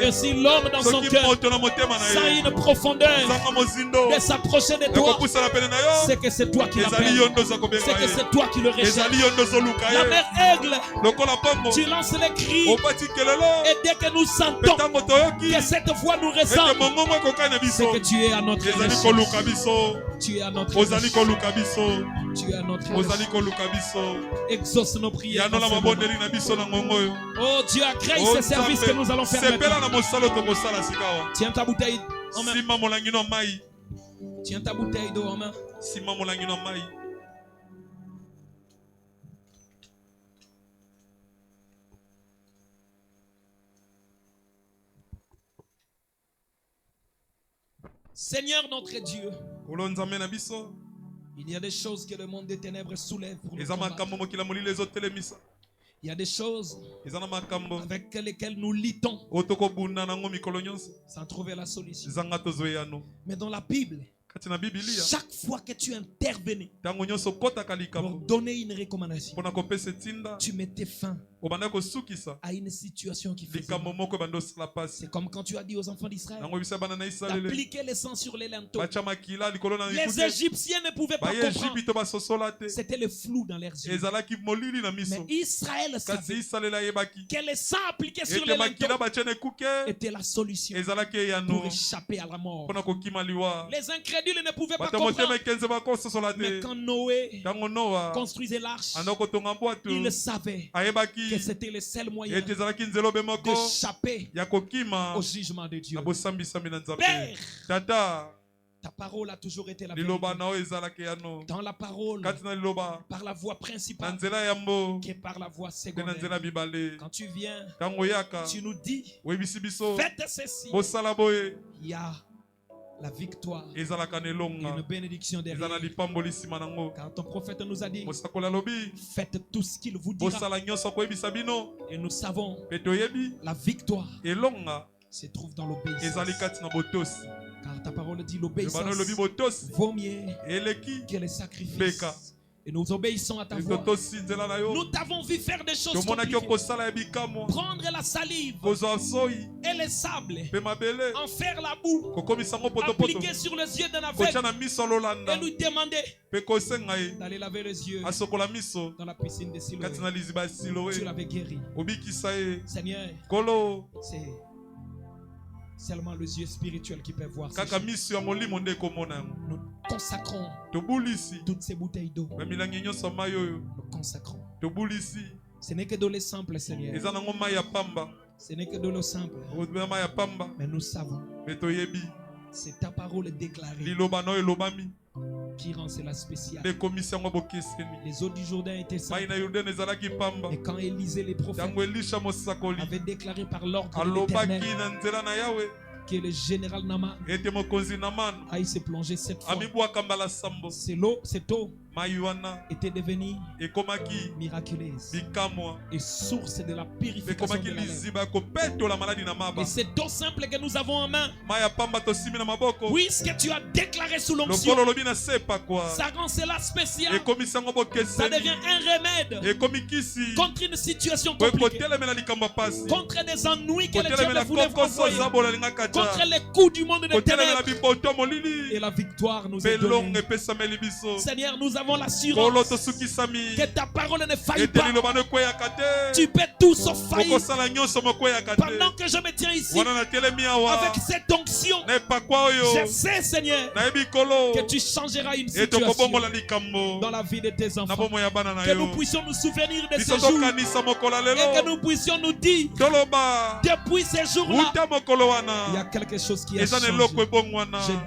Et si l'homme dans son cœur sent une profondeur de s'approcher de toi, c'est que c'est toi qui l'appelles. C'est que c'est toi qui le recherches. La mère aigle, tu lances les cris. Et dès que nous sentons que cette voix nous ressemble, c'est que tu es à notre recherche. Tu es à notre recherche. Tu es à notre recherche. Exauce nos prières. Oh Dieu, agrée ce service que nous allons faire maintenant. Tiens ta bouteille en main. Tiens ta bouteille d'eau en main. Seigneur notre Dieu, il y a des choses que le monde des ténèbres soulève pour nous combattre. Il y a des choses avec lesquelles nous luttons sans trouver la solution. Mais dans la Bible, chaque fois que tu intervenais pour donner une recommandation, tu mettais fin à une situation qui faisait mal. C'est comme quand tu as dit aux enfants d'Israël d'appliquer le sang sur les linteaux. Les Égyptiens ne pouvaient pas comprendre. C'était le flou dans leurs yeux. Mais Israël savait que le sang appliqué sur les linteaux était la solution pour échapper à la mort. Les incrédules ne pouvaient pas comprendre. Mais quand Noé construisait l'arche, il savait que c'était le seul moyen d'échapper au jugement de Dieu. Père, ta parole a toujours été la vérité. Dans la parole, par la voie principale, qui est par la voie secondaire. Quand tu viens, tu nous dis, faites ceci. Il y a la victoire et une bénédiction derrière. Car ton prophète nous a dit, faites tout ce qu'il vous dira. Et nous savons, la victoire se trouve dans l'obéissance. Car ta parole dit, l'obéissance vaut mieux que les sacrifices. Et nous obéissons à ta voix. Nous t'avons vu faire des choses compliquées. Prendre la salive et le sable, en faire la boue, appliquer sur les yeux d'un aveugle et lui demander d'aller laver les yeux dans la piscine de Siloé. Tu l'avais guéri. Seigneur, c'est seulement les yeux spirituels qui peuvent voir ça. Nous consacrons toutes ces bouteilles d'eau. Nous consacrons. Ce n'est que de l'eau simple, Seigneur. Ce n'est que de l'eau simple. Mais nous savons. C'est ta parole déclarée qui rend cela spécial. Les eaux du Jourdain étaient simples. Et quand Élisée les prophètes avait déclaré par l'ordre de l'Éternel que le général Naman aille se plonger cette fois, cette eau était devenue miraculeuse et source de la purification de la lèvre. Et cette eau simple que nous avons en main, puisque tu as déclaré sous l'onction, ça rend cela spécial. Ça devient un remède contre une situation compliquée, contre des ennuis que le diable voulait envoyer, contre les coups du monde des ténèbres. Et la victoire nous est donnée. Seigneur, nous avons l'assurance que ta parole ne faille pas. Tu peux tout sauf faillir. Pendant que je me tiens ici avec cette onction, je sais, Seigneur, que tu changeras une situation dans la vie de tes enfants. Que nous puissions nous souvenir de ce jour et que nous puissions nous dire, depuis ces jours-là, il y a quelque chose qui a changé. Je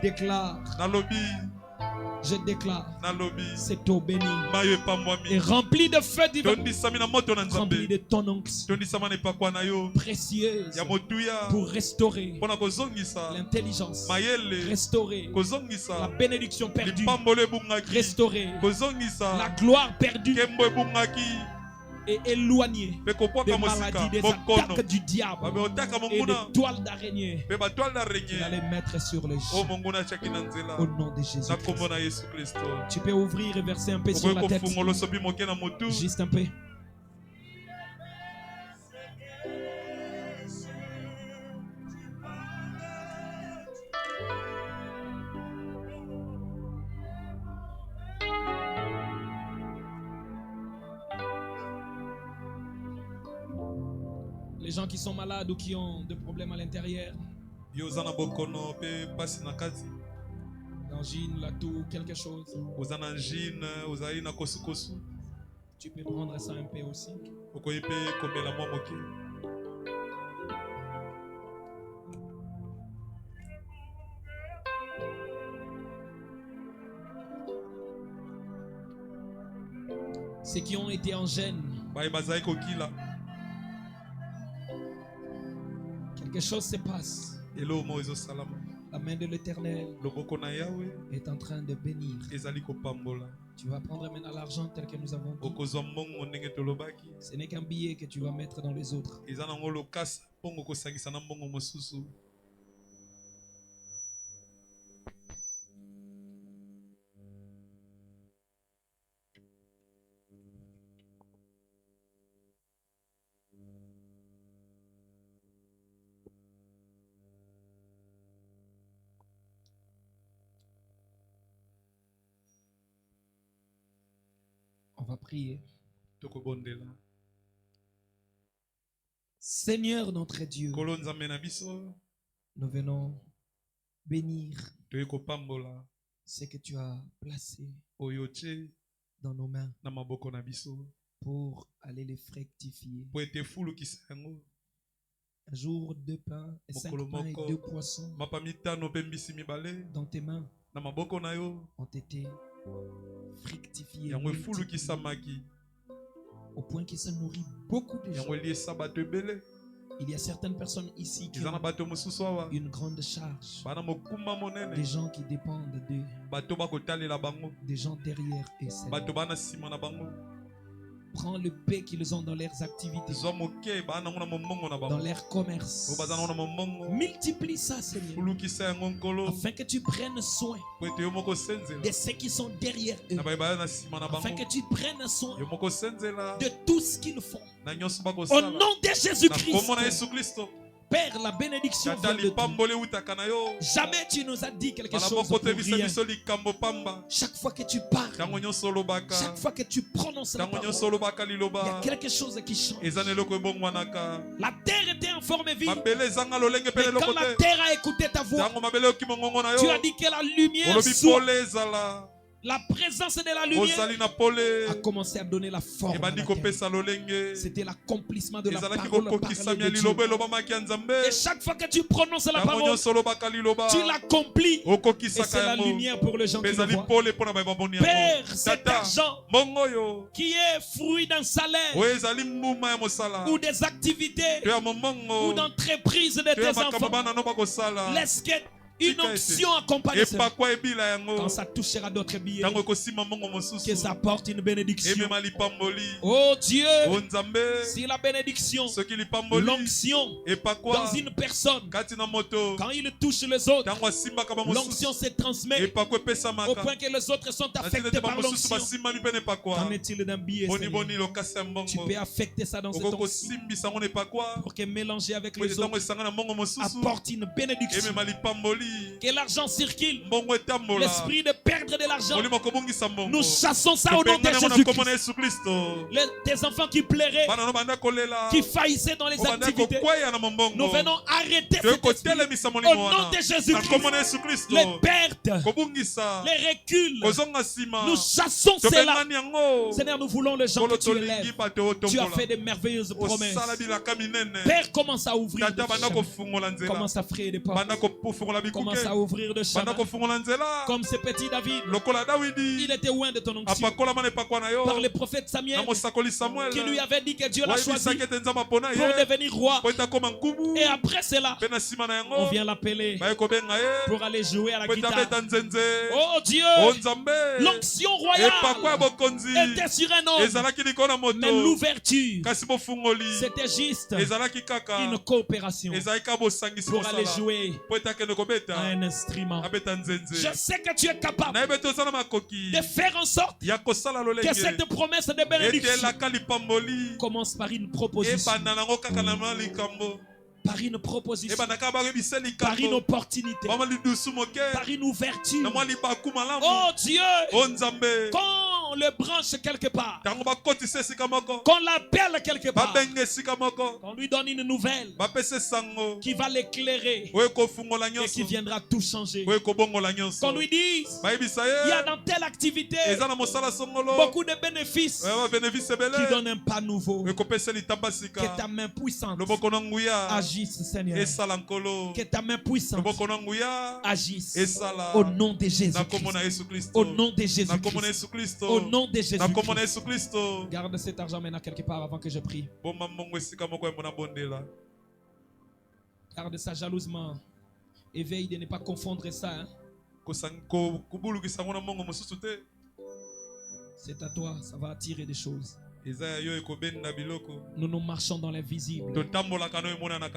déclare Je déclare cette eau bénie et remplie de feu divin, remplie de ton onction précieuse pour restaurer l'intelligence, restaurer la bénédiction perdue, restaurer la gloire perdue et éloigner des maladies, des attaques du diable et des toiles d'araignée. Tu vas les mettre sur les genoux au nom de Jésus-Christ. Tu peux ouvrir et verser un peu sur la tête. Juste un peu. Les gens qui sont malades ou qui ont des problèmes à l'intérieur, l'angine, la toux, quelque chose, tu peux prendre ça un peu aussi. Ceux qui ont été en gêne, quelque chose se passe. La main de l'Éternel est en train de bénir. Tu vas prendre maintenant l'argent tel que nous avons dit. Ce n'est qu'un billet que tu vas mettre dans les autres. On va prier. Seigneur notre Dieu, nous venons bénir ce que tu as placé dans nos mains pour aller les fructifier. Un jour, 2 pains et 5 pains et 2 poissons dans tes mains ont été fructifiés au point qu'il se nourrit beaucoup de gens. Il y a certaines personnes ici qui ont une grande charge. Des gens qui dépendent d'eux. Des gens derrière eux. Prends le paix qu'ils ont dans leurs activités, dans leur commerce. Multiplie ça, Seigneur, afin que tu prennes soin de ceux qui sont derrière eux, afin que tu prennes soin de tout ce qu'ils font. Au nom de Jésus-Christ. Père, la bénédiction vient de toi. Jamais tu nous as dit quelque chose pour rien. Chaque fois que tu parles, chaque fois que tu prononces la parole, il y a quelque chose qui change. La terre était en forme vive, mais quand la terre a écouté ta voix, tu as dit que la lumière soit. La présence de la lumière a commencé à donner la forme à la terre. C'était l'accomplissement de la parole parlée de Dieu. Et chaque fois que tu prononces la parole, tu l'accomplis. Et c'est la lumière pour les gens qui le voient. Père, cet argent qui est fruit d'un salaire ou des activités ou d'entreprises de tes enfants, laisse que une onction accompagne ça. Quand ça touchera d'autres billets, que ça apporte une bénédiction. Oh Dieu, si la bénédiction, l'onction dans une personne, quand il touche les autres, l'onction se transmet au point que les autres sont affectés par l'onction. Qu'en est-il d'un billet? Tu peux affecter ça dans cette onction pour que mélanger avec les autres apporte une bénédiction. Que l'argent circule. L'esprit de perdre de l'argent, nous chassons ça au nom de Jésus-Christ. Tes enfants qui pleuraient, qui faillissaient dans les activités, nous venons arrêter cet esprit au nom de Jésus-Christ. Les pertes, les reculs, nous chassons cela. Seigneur, nous voulons les gens que tu élèves. Tu as fait de merveilleuses promesses. Père, commence à ouvrir, commence à frayer des portes. commence à ouvrir de chemin. Comme ce petit David, il était loin de ton onction. Par le prophète Samuel, qui lui avait dit que Dieu l'a choisi pour devenir roi. Et après cela, on vient l'appeler pour aller jouer à la guitare. Oh Dieu, l'onction royale était sur un homme, mais l'ouverture, c'était juste une coopération pour aller jouer à un instrument. Je sais que tu es capable de faire en sorte que cette promesse de bénédiction commence par une proposition, par une proposition, par une opportunité, par une ouverture. Oh Dieu, quand on le branche quelque part, qu'on l'appelle quelque part, qu'on lui donne une nouvelle qui va l'éclairer et qui viendra tout changer. Qu'on lui dise, il y a dans telle activité beaucoup de bénéfices qui donnent un pas nouveau. Que ta main puissante agisse, Seigneur. Que ta main puissante agisse au nom de Jésus-Christ. Au nom de Jésus-Christ. Au nom de Jésus-Christ. Garde cet argent maintenant quelque part avant que je prie. Garde ça jalousement. Éveille de ne pas confondre ça. Hein? C'est à toi, ça va attirer des choses. Nous nous marchons dans l'invisible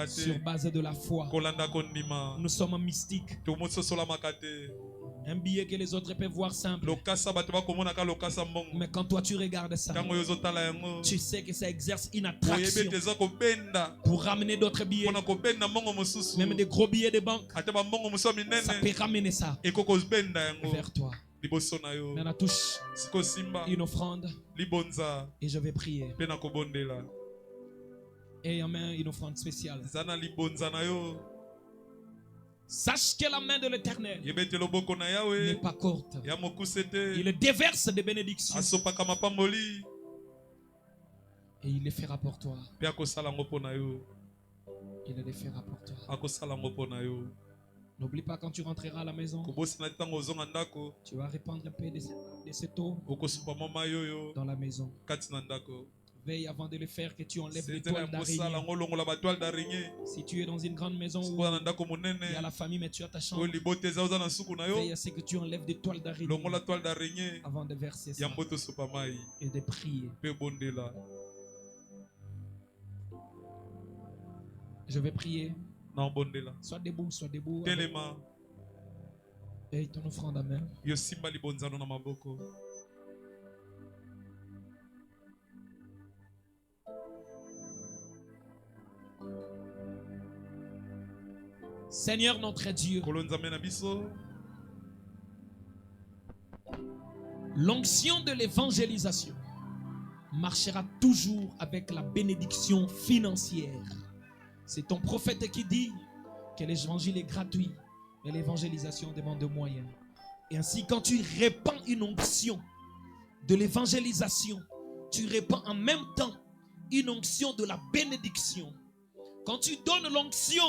sur base de la foi. Nous sommes mystiques. Un billet que les autres peuvent voir simple. Mais quand toi tu regardes ça, tu sais que ça exerce une attraction pour ramener d'autres billets. Même des gros billets de banque. Ça peut ramener ça vers toi. Maintenant touche une offrande et je vais prier. Et en main une offrande spéciale. Sache que la main de l'Éternel n'est pas courte. Il déverse des bénédictions et il les fera pour toi. Il les fera pour toi. N'oublie pas quand tu rentreras à la maison, tu vas répandre un peu de cette eau dans la maison. Veille avant de le faire que tu enlèves les toiles d'araignée. Si tu es dans une grande maison où il y a la famille mais tu as ta chambre, veille à ce que tu enlèves des toiles d'araignée avant de verser ça et de prier. Je vais prier. Sois debout, sois debout. Et ton offrande à main. Seigneur notre Dieu, l'onction de l'évangélisation marchera toujours avec la bénédiction financière. C'est ton prophète qui dit que l'évangile est gratuit, mais l'évangélisation demande des moyens. Et ainsi, quand tu répands une onction de l'évangélisation, tu répands en même temps une onction de la bénédiction. Quand tu donnes l'onction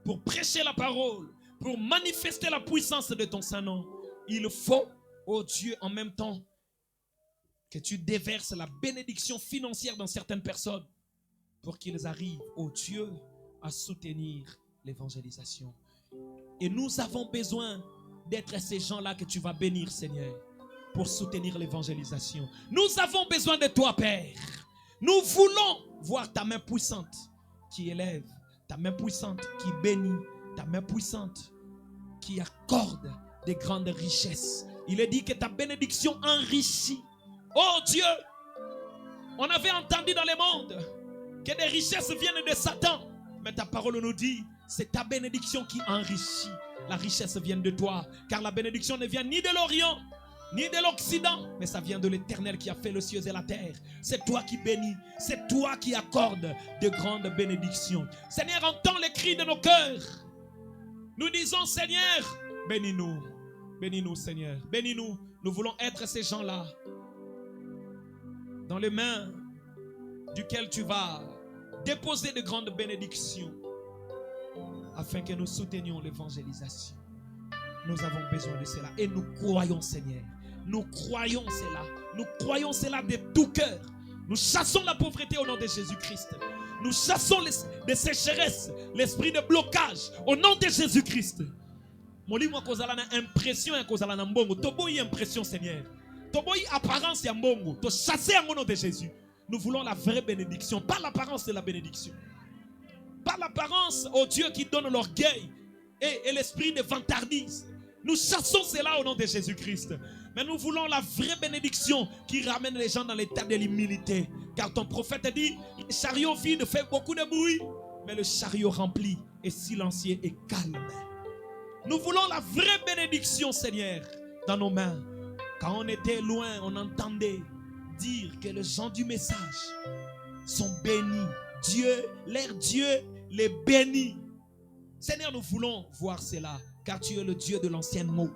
pour prêcher la parole, pour manifester la puissance de ton Saint-Nom, il faut, oh Dieu, en même temps que tu déverses la bénédiction financière dans certaines personnes pour qu'ils arrivent, oh Dieu, à soutenir l'évangélisation. Et nous avons besoin d'être ces gens-là que tu vas bénir, Seigneur, pour soutenir l'évangélisation. Nous avons besoin de toi, Père. Nous voulons voir ta main puissante qui élève, ta main puissante qui bénit, ta main puissante qui accorde des grandes richesses. Il est dit que ta bénédiction enrichit. Oh Dieu, on avait entendu dans le monde que des richesses viennent de Satan. Mais ta parole nous dit, c'est ta bénédiction qui enrichit. La richesse vient de toi, car la bénédiction ne vient ni de l'Orient, ni de l'Occident, mais ça vient de l'Éternel qui a fait les cieux et la terre. C'est toi qui bénis, c'est toi qui accordes de grandes bénédictions. Seigneur, entends les cris de nos cœurs. Nous disons, Seigneur, bénis-nous. Bénis-nous, Seigneur. Bénis-nous. Nous voulons être ces gens-là, dans les mains duquel tu vas déposer de grandes bénédictions afin que nous soutenions l'évangélisation. Nous avons besoin de cela. Et nous croyons, Seigneur. Nous croyons cela. Nous croyons cela de tout cœur. Nous chassons la pauvreté au nom de Jésus-Christ. Nous chassons les sécheresses, l'esprit de blocage au nom de Jésus-Christ. Molimo kozala na impression et kozala na mbongo. Toboyi impression, Seigneur. Toboyi apparence ya mbongo. To chasser au nom de Jésus. Nous voulons la vraie bénédiction, pas l'apparence de la bénédiction. Pas l'apparence au Dieu qui donne l'orgueil et l'esprit de vantardise. Nous chassons cela au nom de Jésus-Christ. Mais nous voulons la vraie bénédiction qui ramène les gens dans l'état de l'humilité. Car ton prophète dit, le chariot vide fait beaucoup de bruit, mais le chariot rempli est silencieux et calme. Nous voulons la vraie bénédiction, Seigneur, dans nos mains. Quand on était loin, on entendait dire que les gens du message sont bénis. Dieu, leur Dieu les bénit. Seigneur, nous voulons voir cela, car tu es le Dieu de l'ancienne mode.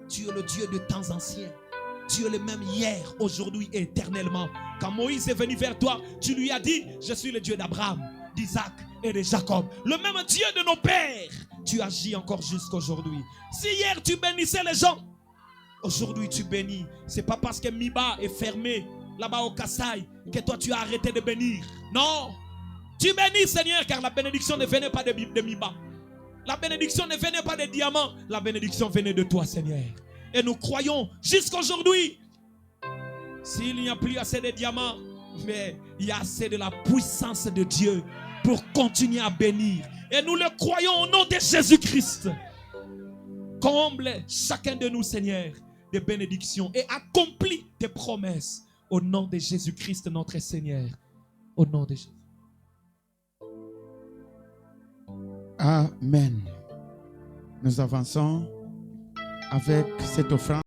Tu es le Dieu de temps anciens. Tu es le même hier, aujourd'hui et éternellement. Quand Moïse est venu vers toi, tu lui as dit, je suis le Dieu d'Abraham, d'Isaac et de Jacob. Le même Dieu de nos pères. Tu agis encore jusqu'à aujourd'hui. Si hier tu bénissais les gens, aujourd'hui tu bénis. C'est pas parce que Miba est fermé là-bas au Kassai que toi tu as arrêté de bénir. Non. Tu bénis, Seigneur, car la bénédiction ne venait pas de Miba. La bénédiction ne venait pas des diamants. La bénédiction venait de toi, Seigneur. Et nous croyons jusqu'à aujourd'hui. S'il n'y a plus assez de diamants, mais il y a assez de la puissance de Dieu pour continuer à bénir. Et nous le croyons au nom de Jésus-Christ. Comble chacun de nous, Seigneur, de bénédictions et accomplis tes promesses au nom de Jésus-Christ, notre Seigneur. Au nom de Jésus. Amen. Nous avançons avec cette offrande.